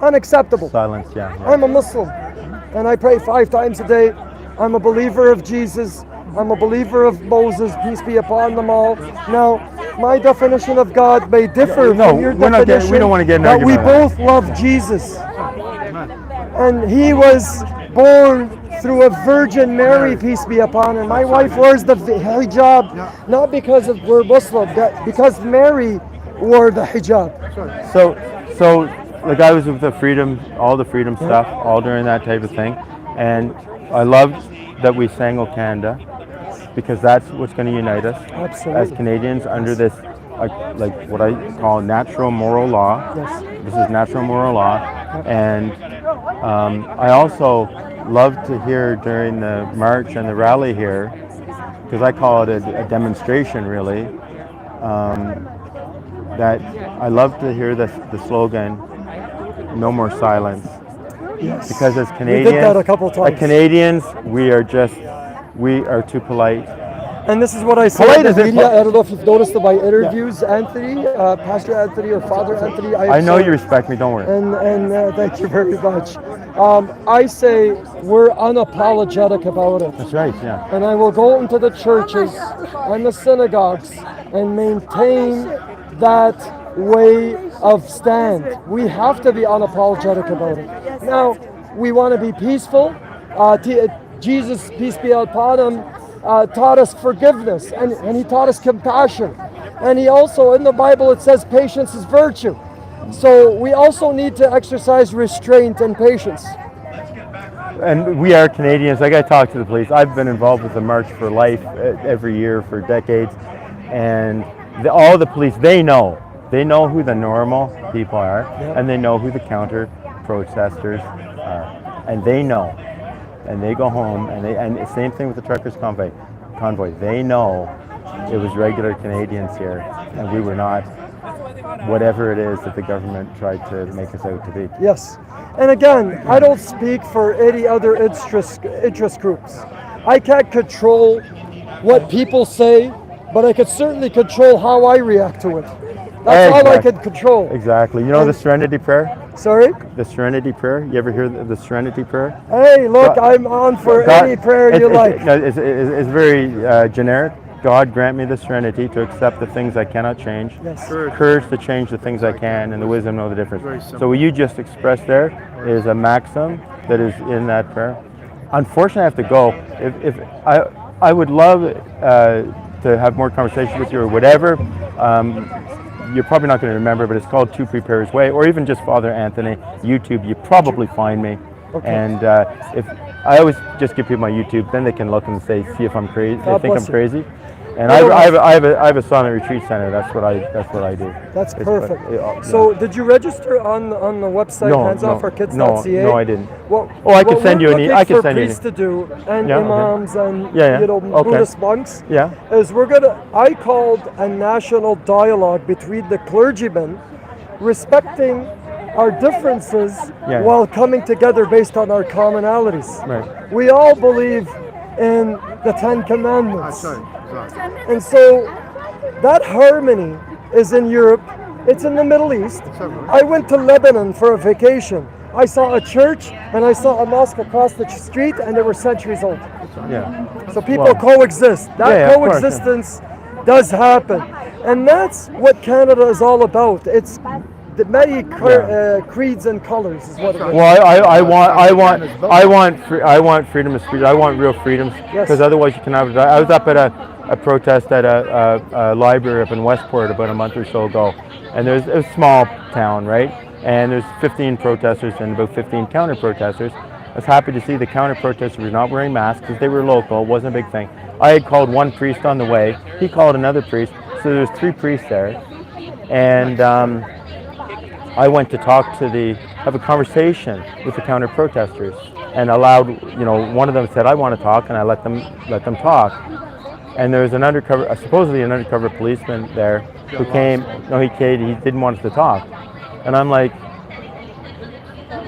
unacceptable. Silence, yeah. I'm a Muslim, and I pray 5 times a day. I'm a believer of Jesus. I'm a believer of Moses, peace be upon them all. Now, my definition of God may differ from your definition. We don't want to get an but we argument. both love Jesus. And he was born through a Virgin Mary, peace be upon her. My wife wears the hijab, not because we're Muslim, because Mary wore the hijab. So like I was with all the freedom stuff, all during that type of thing, and I loved that we sang O Canada, because that's what's going to unite us as Canadians under this, like what I call natural moral law. Yes. This is natural moral law, and I also love to hear during the march and the rally here, because I call it a demonstration really, that I love to hear the slogan, "No more silence." Yes. Because as We Canadians, did that a couple times. Canadians, we are too polite. And this is what I say Polite in the is it- media. I don't know if you've noticed in my interviews, Anthony, Pastor Anthony or Father Anthony. I know you respect me, don't worry. And thank you very much. I say we're unapologetic about it. That's right, yeah. And I will go into the churches and the synagogues and maintain that way of stand. We have to be unapologetic about it. Now, we want to be peaceful. Jesus, peace be upon him, taught us forgiveness, and he taught us compassion. And he also, in the Bible, it says patience is virtue. So we also need to exercise restraint and patience. And we are Canadians. Like I talk to the police. I've been involved with the March for Life every year for decades. And all the police, they know who the normal people are, and they know who the counter protesters are. And they know. And they go home, and the same thing with the truckers' convoy. They know it was regular Canadians here, and we were not whatever it is that the government tried to make us out to be. Yes. And again, I don't speak for any other interest groups. I can't control what people say, but I can certainly control how I react to it. That's all I can control. Exactly. You know the Serenity Prayer? Sorry? The Serenity Prayer? You ever hear the Serenity Prayer? Hey, look, I'm on for any prayer you like. No, it's very generic. God grant me the serenity to accept the things I cannot change, Yes. courage to change the things I can, and the wisdom to know the difference. So what you just expressed there is a maxim that is in that prayer. Unfortunately, I have to go. If I would love to have more conversation with you or whatever. You're probably not going to remember, but it's called Two Preparers Way, or even just Father Anthony. YouTube, you probably find me. Okay. And if I always just give people my YouTube, then they can look and say, see if I'm crazy. They think I'm crazy. And I have a silent retreat center. That's what I do. That's perfect. So did you register on the website handsofforkids.ca? No, I didn't. Well, I can send you an email. I can send you priests to do and imams and Buddhist monks. Yeah. Is I called a national dialogue between the clergymen, respecting our differences while coming together based on our commonalities. Right. We all believe in the Ten Commandments. That's right. And so that harmony is in Europe, it's in the Middle East. I went to Lebanon for a vacation. I saw a church and I saw a mosque across the street, and they were centuries old. Yeah. So people coexist. That coexistence does happen. And that's what Canada is all about. It's the many creeds and colors is what it is. Well, I want freedom of speech. I want real freedoms, because otherwise you can have. I was up at a protest at a library up in Westport about a month or so ago, and it was a small town, right? And there's 15 protesters and about 15 counter protesters. I was happy to see the counter protesters were not wearing masks because they were local. It wasn't a big thing. I had called one priest on the way. He called another priest. So there was 3 priests there, and I went to have a conversation with the counter protesters, and allowed, one of them said, I want to talk, and I let them talk. And there was supposedly an undercover policeman there who came. No, he didn't want us to talk. And I'm like,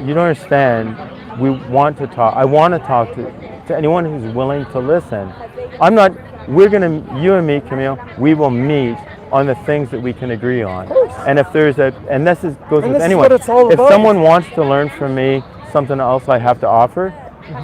you don't understand. We want to talk. I want to talk to anyone who's willing to listen. You and me, Camille, we will meet on the things that we can agree on. And if there's goes with anyone. If someone wants to learn from me something else I have to offer,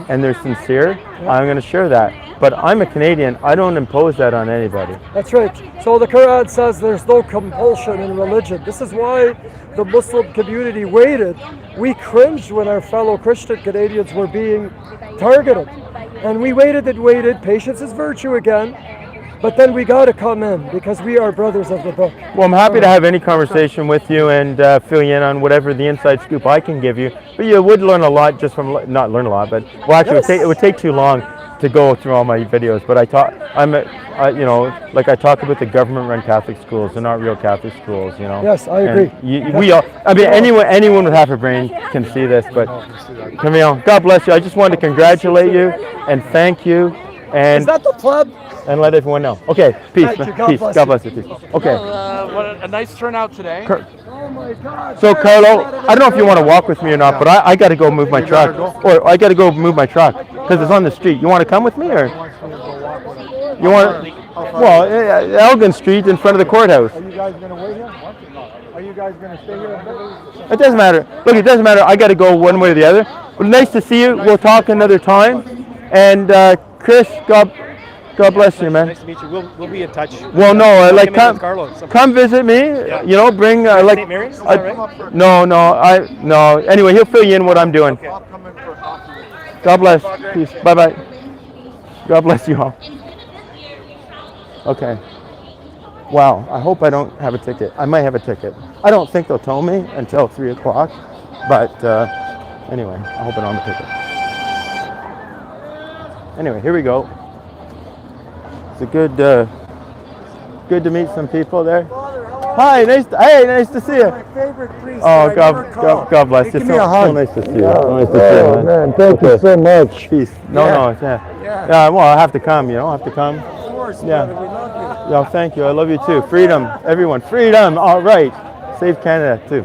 and they're sincere, I'm going to share that. But I'm a Canadian. I don't impose that on anybody. That's right. So the Quran says there's no compulsion in religion. This is why the Muslim community waited. We cringed when our fellow Christian Canadians were being targeted. And we waited and waited. Patience is virtue again. But then we got to come in because we are brothers of the book. Well, I'm happy to have any conversation with you and fill you in on whatever the inside scoop I can give you. But you would learn a lot just from, not learn a lot, but it would take too long to go through all my videos. But I talk about the government-run Catholic schools. They're not real Catholic schools, Yes, I agree. Anyone with half a brain can see this. But Camille, God bless you. I just wanted to congratulate you and thank you. And Is that the plug? and let everyone know. Okay, peace. Thank you. God Peace. bless God you. bless you. Peace. Okay. Well, what a nice turnout today. Oh my God. So Carlo, I don't know if you want to walk with me or not, but I got to go move my truck, or I got to go move my truck because it's on the street. You want to come with me, or you want? Well, Elgin Street in front of the courthouse. Are you guys going to wait here? Are you guys going to stay here? It doesn't matter. Look, it doesn't matter. I got to go one way or the other. Well, nice to see you. We'll talk another time. And Chris, God bless you, man. Nice to meet you. We'll be in touch. Well, no, like come come visit me. Yeah. You know, bring like. St. Mary's? Is that right? No. Anyway, he'll fill you in what I'm doing. Okay. God bless. Peace. Bye bye. God bless you all. Okay. Wow. I hope I don't have a ticket. I might have a ticket. I don't think they'll tow me until 3 o'clock. But anyway, I hope I don't have a ticket. Anyway, here we go. It's a good to meet some people there. Hi, nice to see you. My favorite priest. Oh, God bless you. Give me a hug. So nice to see you. So nice to see you, man. Thank you so much. Peace. Yeah. Well, I have to come. I have to come. Of course, Yeah. brother, we love you. Yeah, thank you. I love you too. Freedom, everyone. Freedom. All right. Save Canada too.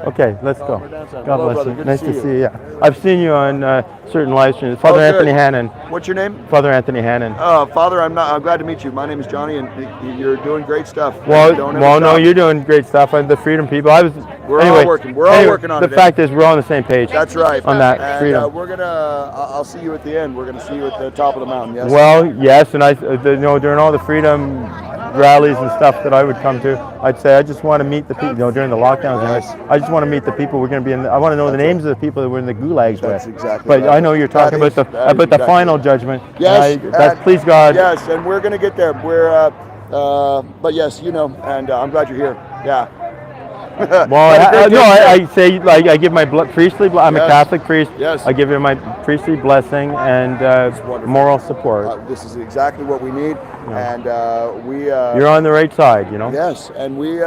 Okay, let's go. God bless you. Nice to see you. Yeah, I've seen you on certain live streams. Father Anthony Hannon. What's your name? Father Anthony Hannon. Father, I'm glad to meet you. My name is Johnny, and you're doing great stuff. Well, Don't ever no, stop. you're doing great stuff. The Freedom people. We're all working. We're all working on the it. The fact is, we're all on the same page. That's right. On that and, freedom. we're gonna. I'll see you at the end. We're gonna see you at the top of the mountain. Yes. Well, yes, and during all the freedom rallies and stuff that I would come to, I'd say I just want to meet the people. During the lockdowns, I just want to meet the people we're going to be in. I want to know the names of the people that were in the gulags That's with. exactly But right. I know you're talking That about is the exactly final right. judgment. Yes. Please God. Yes, and we're gonna get there. But yes, and I'm glad you're here. Yeah. Well, I say like I give my priestly. I'm a Catholic priest. Yes. I give you my priestly blessing and moral support. This is exactly what we need, and we. You're on the right side, Yes, and we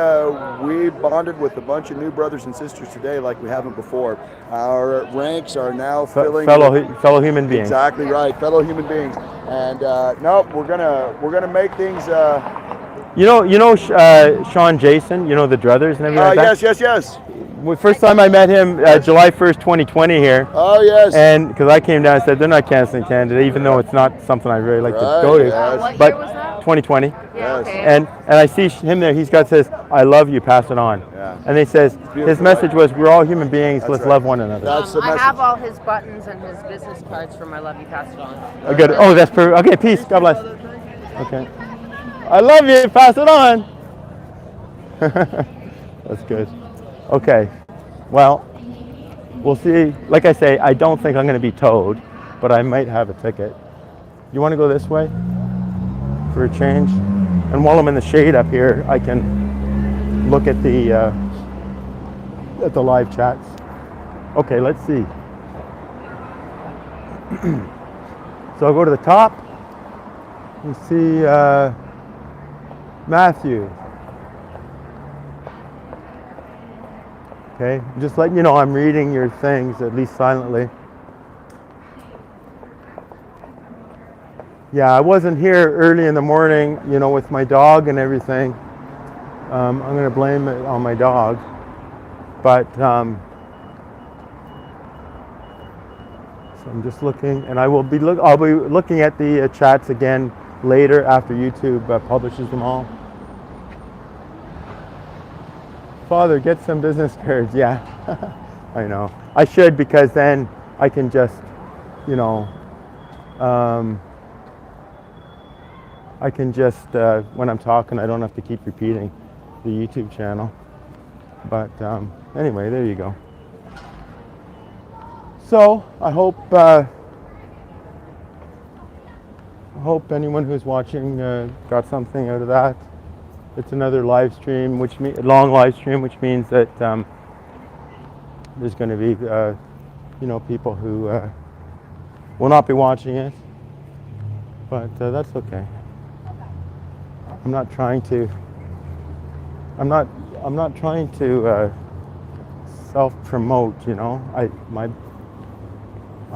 bonded with a bunch of new brothers and sisters today, like we haven't before. Our ranks are now filling. Fellow human beings. Exactly right, fellow human beings, and we're gonna make things. Sean Jason, the druthers and everything like that? Yes. First time I met him, July 1st, 2020 here. Oh, yes. And because I came down and said, they're not canceling Canada, even though it's not something I really like to go to. Yes. But 2020. Yes. And I see him there, says, I love you, pass it on. Yeah. And he says, his message was, we're all human beings, let's love one another. That's the I message. have all his buttons and his business cards from I Love You, Pass It On. Good. Oh, that's perfect. Okay, peace. God bless. Okay. I love you, pass it on. That's good. Okay. Well, we'll see. Like I say, I don't think I'm going to be towed, but I might have a ticket. You want to go this way for a change? And while I'm in the shade up here, I can look at the live chats. Okay, let's see. So I'll go to the top. You see Matthew. Okay, just letting you know I'm reading your things, at least silently. Yeah, I wasn't here early in the morning, with my dog and everything. I'm going to blame it on my dog. But, so I'm just looking, and I'll be looking at the chats again later after YouTube publishes them all. Father, get some business cards. Yeah, I know. I should, because then I can just, I can just, when I'm talking, I don't have to keep repeating the YouTube channel. But anyway, there you go. So I hope anyone who's watching got something out of that. It's another live stream, long live stream, which means that there's going to be, people who will not be watching it. But that's okay. I'm not trying to self-promote. I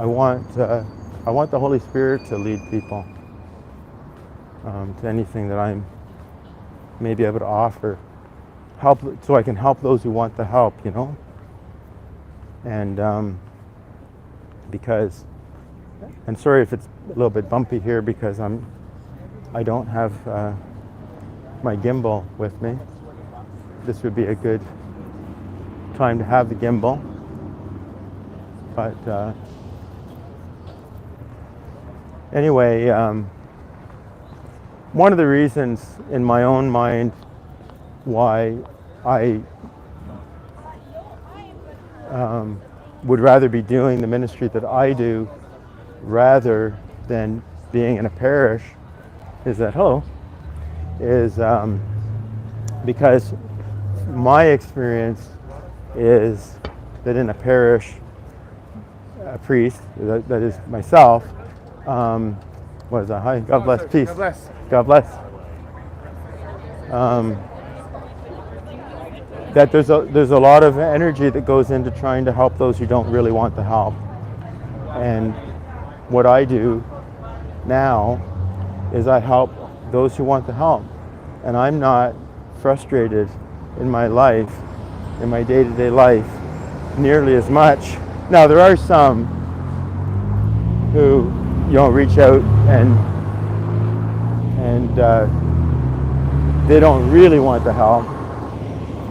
want the Holy Spirit to lead people. to anything that I'm maybe able to offer. Help, so I can help those who want the help, you know? And because, and sorry if it's a little bit bumpy here because I don't have my gimbal with me. This would be a good time to have the gimbal. But anyway, one of the reasons in my own mind why I would rather be doing the ministry that I do rather than being in a parish is that, because my experience is that in a parish, a priest, that is myself, what is that? Hi, God bless, peace. God bless. God bless. That there's a lot of energy that goes into trying to help those who don't really want the help. And what I do now is I help those who want the help. And I'm not frustrated in my life, in my day-to-day life, nearly as much. Now there are some who, you know, reach out and they don't really want the help,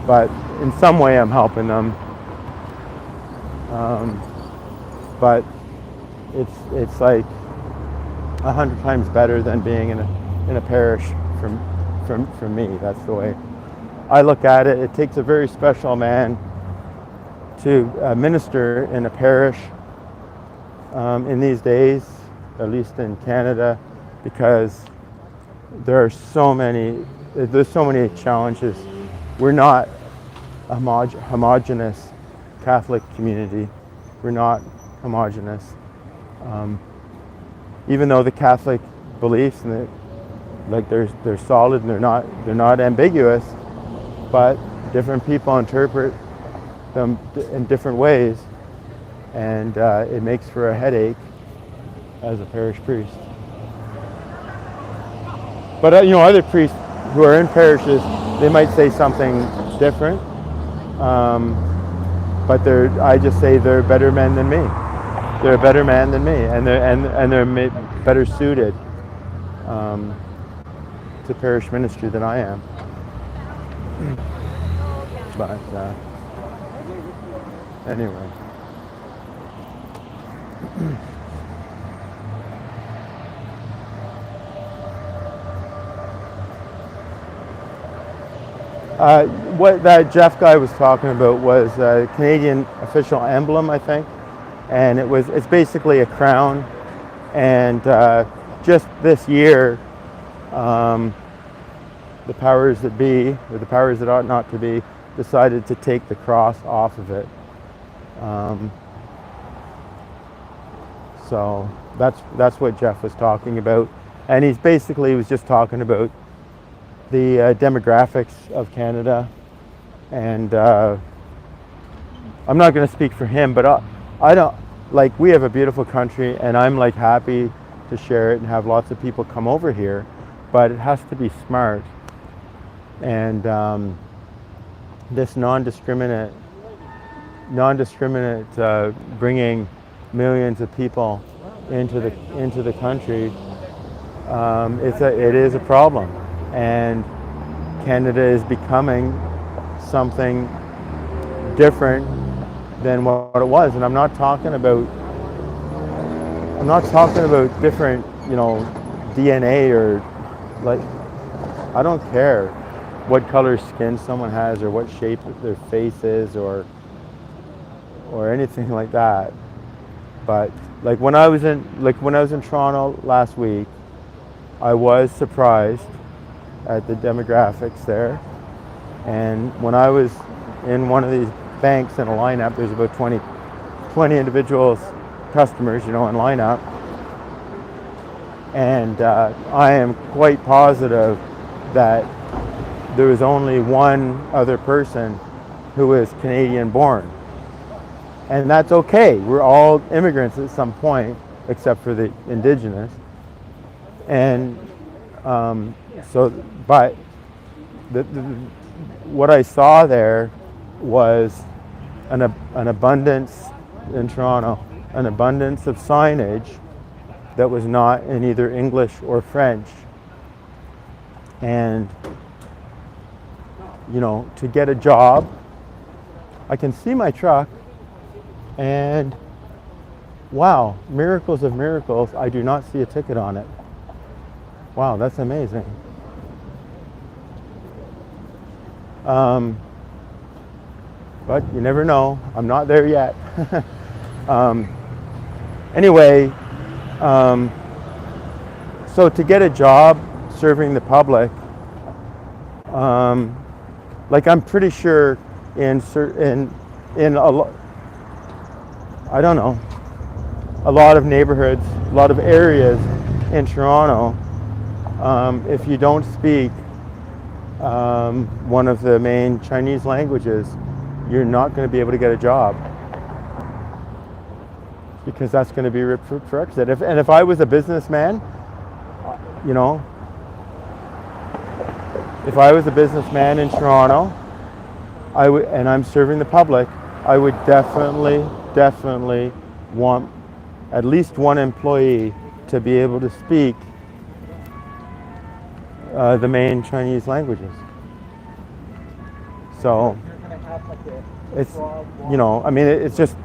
but in some way I'm helping them. But it's like 100 times better than being in a parish from me. That's the way I look at it. It takes a very special man to minister in a parish in these days, at least in Canada, because there's so many challenges. We're not a homogenous Catholic community. We're not homogenous. Even though the Catholic beliefs and they're solid and they're not ambiguous, but different people interpret them in different ways, and it makes for a headache as a parish priest. But you know, other priests who are in parishes, they might say something different, but I just say they're better men than me. They're a better man than me, and they're better suited to parish ministry than I am. But anyway. What that Jeff guy was talking about was a Canadian official emblem, I think, and it's basically a crown. And just this year, the powers that be, or the powers that ought not to be, decided to take the cross off of it. So that's what Jeff was talking about, and he was just talking about the demographics of Canada, and I'm not going to speak for him, but I don't, like, we have a beautiful country, and I'm like happy to share it and have lots of people come over here, but it has to be smart. And this non-discriminate bringing millions of people into the country, it is a problem, and Canada is becoming something different than what it was. And I'm not talking about different, you know, DNA or, like, I don't care what color skin someone has or what shape their face is or anything like that. But like when I was in Toronto last week, I was surprised at the demographics there. And when I was in one of these banks in a lineup, there's about 20 individuals, customers, you know, in lineup. And I am quite positive that there was only one other person who was Canadian born. And that's okay. We're all immigrants at some point, except for the Indigenous. And But what I saw there was an abundance in Toronto, an abundance of signage that was not in either English or French. And, you know, to get a job, I can see my truck and wow, miracles of miracles, I do not see a ticket on it. Wow, that's amazing. But you never know. I'm not there yet. Anyway, so to get a job serving the public, like I'm pretty sure in I don't know, a lot of neighborhoods, a lot of areas in Toronto, if you don't speak one of the main Chinese languages, you're not going to be able to get a job, because that's going to be prerequisite. And if I was a businessman, you know, if I was a businessman in Toronto, and I'm serving the public, I would definitely want at least one employee to be able to speak the main Chinese languages. So it's, you know, I mean, it's just,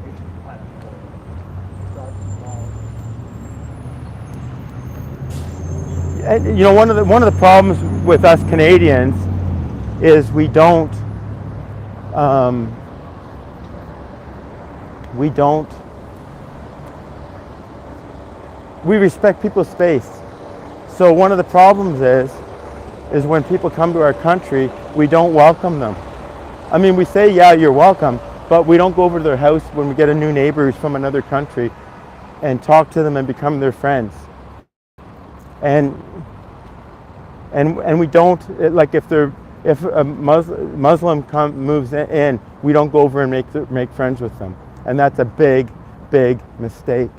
and, you know, one of the problems with us Canadians is we respect people's space. So one of the problems is when people come to our country, we don't welcome them. I mean, we say, yeah, you're welcome, but we don't go over to their house when we get a new neighbor who's from another country and talk to them and become their friends. And we don't, like if a Muslim moves in, we don't go over and make friends with them. And that's a big mistake.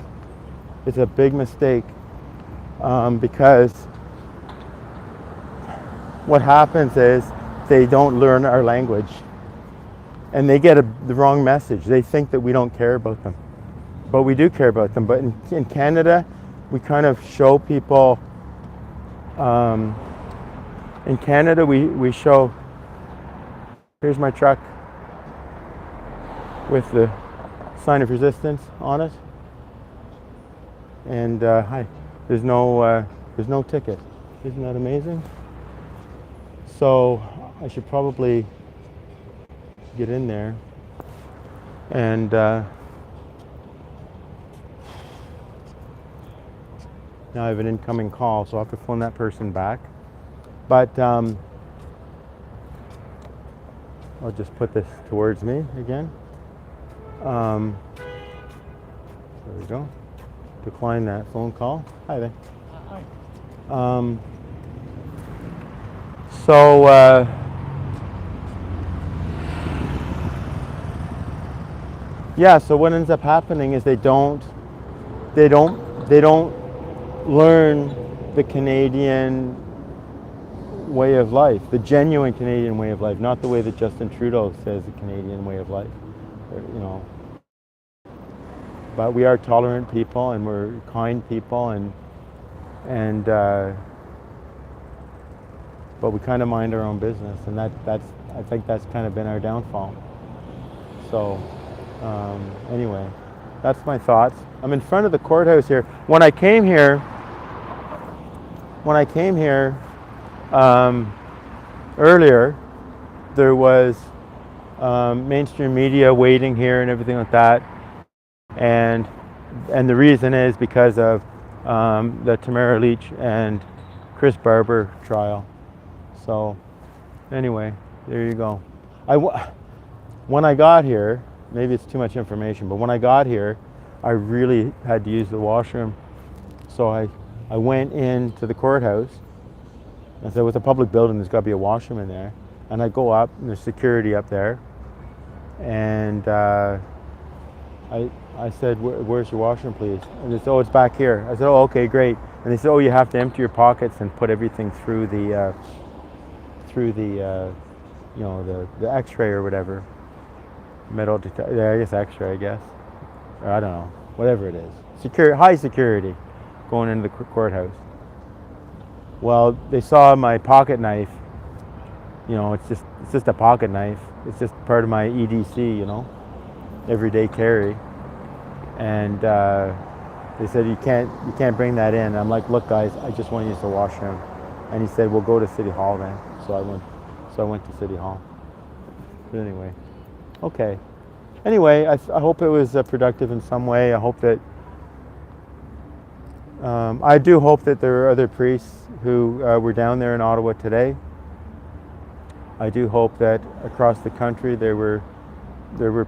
It's a big mistake because what happens is they don't learn our language and they get the wrong message. They think that we don't care about them, but we do care about them. But in Canada, we kind of show people, in Canada we show, here's my truck with the sign of resistance on it. And hi, there's no ticket. Isn't that amazing? So I should probably get in there and now I have an incoming call, so I'll have to phone that person back. But I'll just put this towards me again. There we go. Decline that phone call. Hi there. Hi. So yeah, so what ends up happening is they don't learn the Canadian way of life, the genuine Canadian way of life, not the way that Justin Trudeau says the Canadian way of life, you know. But we are tolerant people and we're kind people and but we kind of mind our own business, and that's I think that's kind of been our downfall. So anyway, that's my thoughts. I'm in front of the courthouse here. When I came here earlier, there was mainstream media waiting here and everything like that, and the reason is because of the Tamara Lich and Chris Barber trial. So anyway, there you go. When I got here, maybe it's too much information, but when I got here, I really had to use the washroom. So I went into the courthouse, and so with a public building, there's got to be a washroom in there. And I go up, and there's security up there. And I said, where's your washroom, please? And they said, oh, it's back here. I said, oh, okay, great. And they said, oh, you have to empty your pockets and put everything through the the X-ray or whatever. Metal detector, yeah, I guess X-ray, I guess. Or I don't know, whatever it is. High security going into the courthouse. Well, they saw my pocket knife. You know, it's just a pocket knife. It's just part of my EDC, you know, everyday carry. And they said you can't bring that in. I'm like, look, guys, I just want to use the washroom. And he said, we'll go to City Hall then. So I went to City Hall. But anyway, okay. Anyway, I hope it was productive in some way. I hope that I do hope that there are other priests who were down there in Ottawa today. I do hope that across the country there were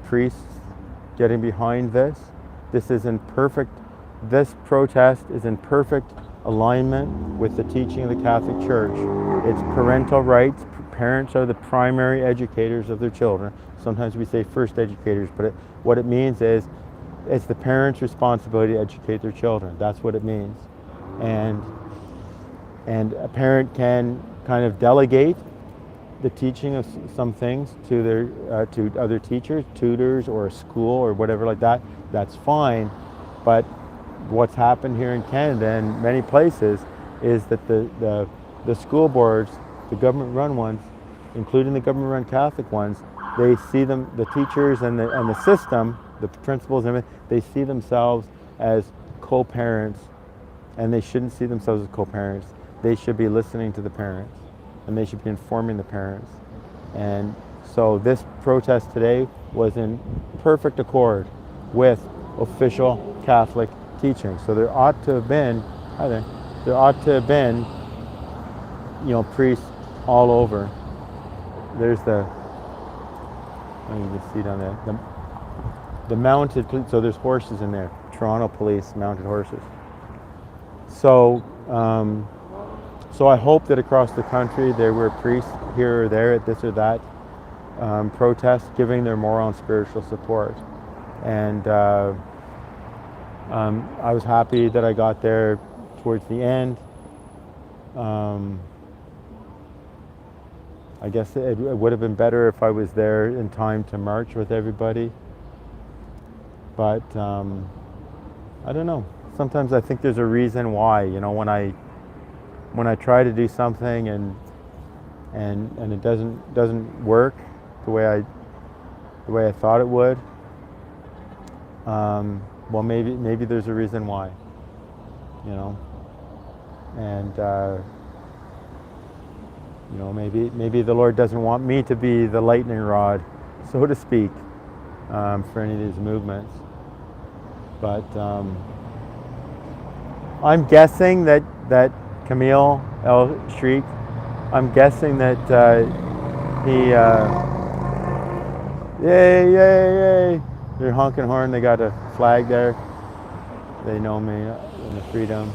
priests getting behind this. This protest is in perfect alignment with the teaching of the Catholic Church. It's parental rights. Parents are the primary educators of their children. Sometimes we say first educators, but what it means is it's the parents' responsibility to educate their children. That's what it means. And a parent can kind of delegate the teaching of some things to their to other teachers, tutors, or a school or whatever like that. That's fine. But what's happened here in Canada and many places is that the school boards, the government-run ones, including the government-run Catholic ones, they see them, the teachers and the system, the principals and everything, they see themselves as co-parents, and they shouldn't see themselves as co-parents. They should be listening to the parents, and they should be informing the parents. And so this protest today was in perfect accord with official Catholic teaching. So there ought to have been, you know, priests all over. There's you can see down there, the mounted police. So there's horses in there. Toronto police, mounted horses. So, so I hope that across the country there were priests here or there at this or that protest, giving their moral and spiritual support. And I was happy that I got there towards the end. I guess it would have been better if I was there in time to march with everybody. But I don't know. Sometimes I think there's a reason why. You know, when I try to do something and it doesn't work the way I thought it would. Well, maybe there's a reason why. You know, and you know, maybe the Lord doesn't want me to be the lightning rod, so to speak, for any of these movements. But I'm guessing that Camille El-Shriq, I'm guessing that he, yay, yay, yay! They're honking horn. They got a flag there. They know me in the Freedom.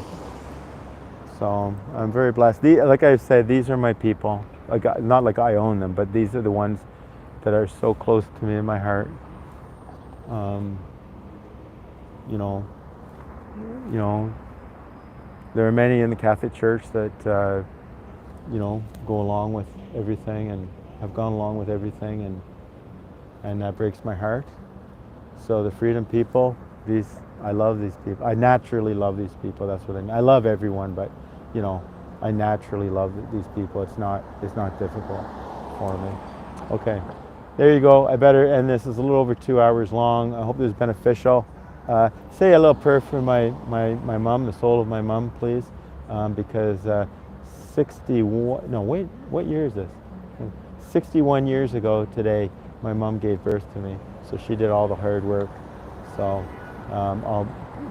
So I'm very blessed. Like I said, these are my people. Like, not like I own them, but these are the ones that are so close to me in my heart. You know, there are many in the Catholic Church that you know, go along with everything and have gone along with everything, and that breaks my heart. So the Freedom people, I love these people. I naturally love these people. That's what I mean. I love everyone, but you know, I naturally love these people. It's not difficult for me. Okay, there you go. I better end this. It's a little over 2 hours long. I hope it was beneficial. Say a little prayer for my mom, the soul of my mom, please, because 61. No, wait. What year is this? 61 years ago today, my mom gave birth to me. So she did all the hard work. So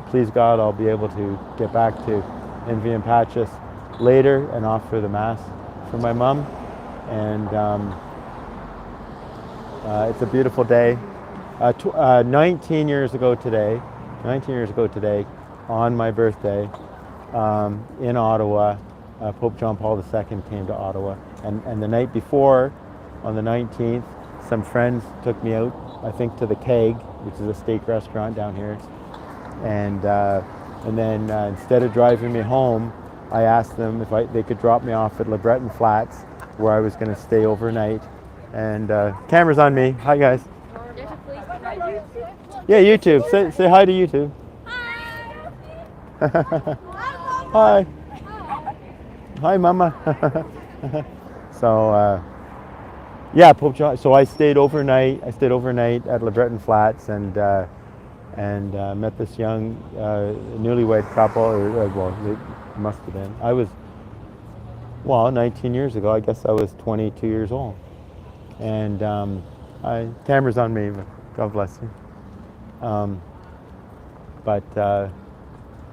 please God, I'll be able to get back to Envy and Patches later and offer the Mass for my mom. And it's a beautiful day. 19 years ago today, on my birthday, in Ottawa, Pope John Paul II came to Ottawa. And the night before, on the 19th, some friends took me out, I think, to the Keg, which is a steak restaurant down here. And And then instead of driving me home, I asked them if they could drop me off at LeBreton Flats, where I was going to stay overnight. And camera's on me. Hi, guys. Yeah, YouTube. Say hi to YouTube. Hi. Hi, Mama. So, yeah, Pope John. So I stayed overnight. at LeBreton Flats and met this young newlywed couple. Well, they must have been. I was 19 years ago. I guess I was 22 years old. And camera's on me. But God bless you.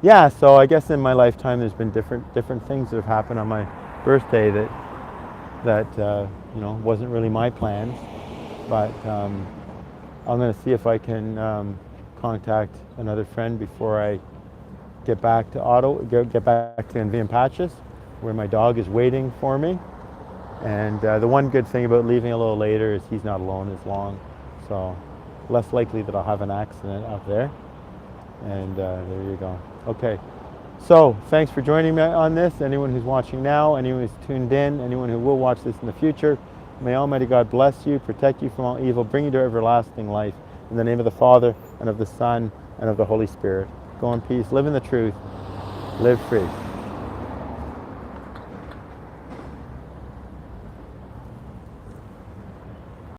Yeah, so I guess in my lifetime there's been different things that have happened on my birthday that wasn't really my plans, but I'm going to see if I can contact another friend before I get back to Ottawa, get back to Envian Patches, where my dog is waiting for me. And the one good thing about leaving a little later is he's not alone as long, so less likely that I'll have an accident up there. And there you go. Okay, so thanks for joining me on this. Anyone who's watching now, anyone who's tuned in, anyone who will watch this in the future, may Almighty God bless you, protect you from all evil, bring you to everlasting life. In the name of the Father, and of the Son, and of the Holy Spirit. Go in peace, live in the truth, live free.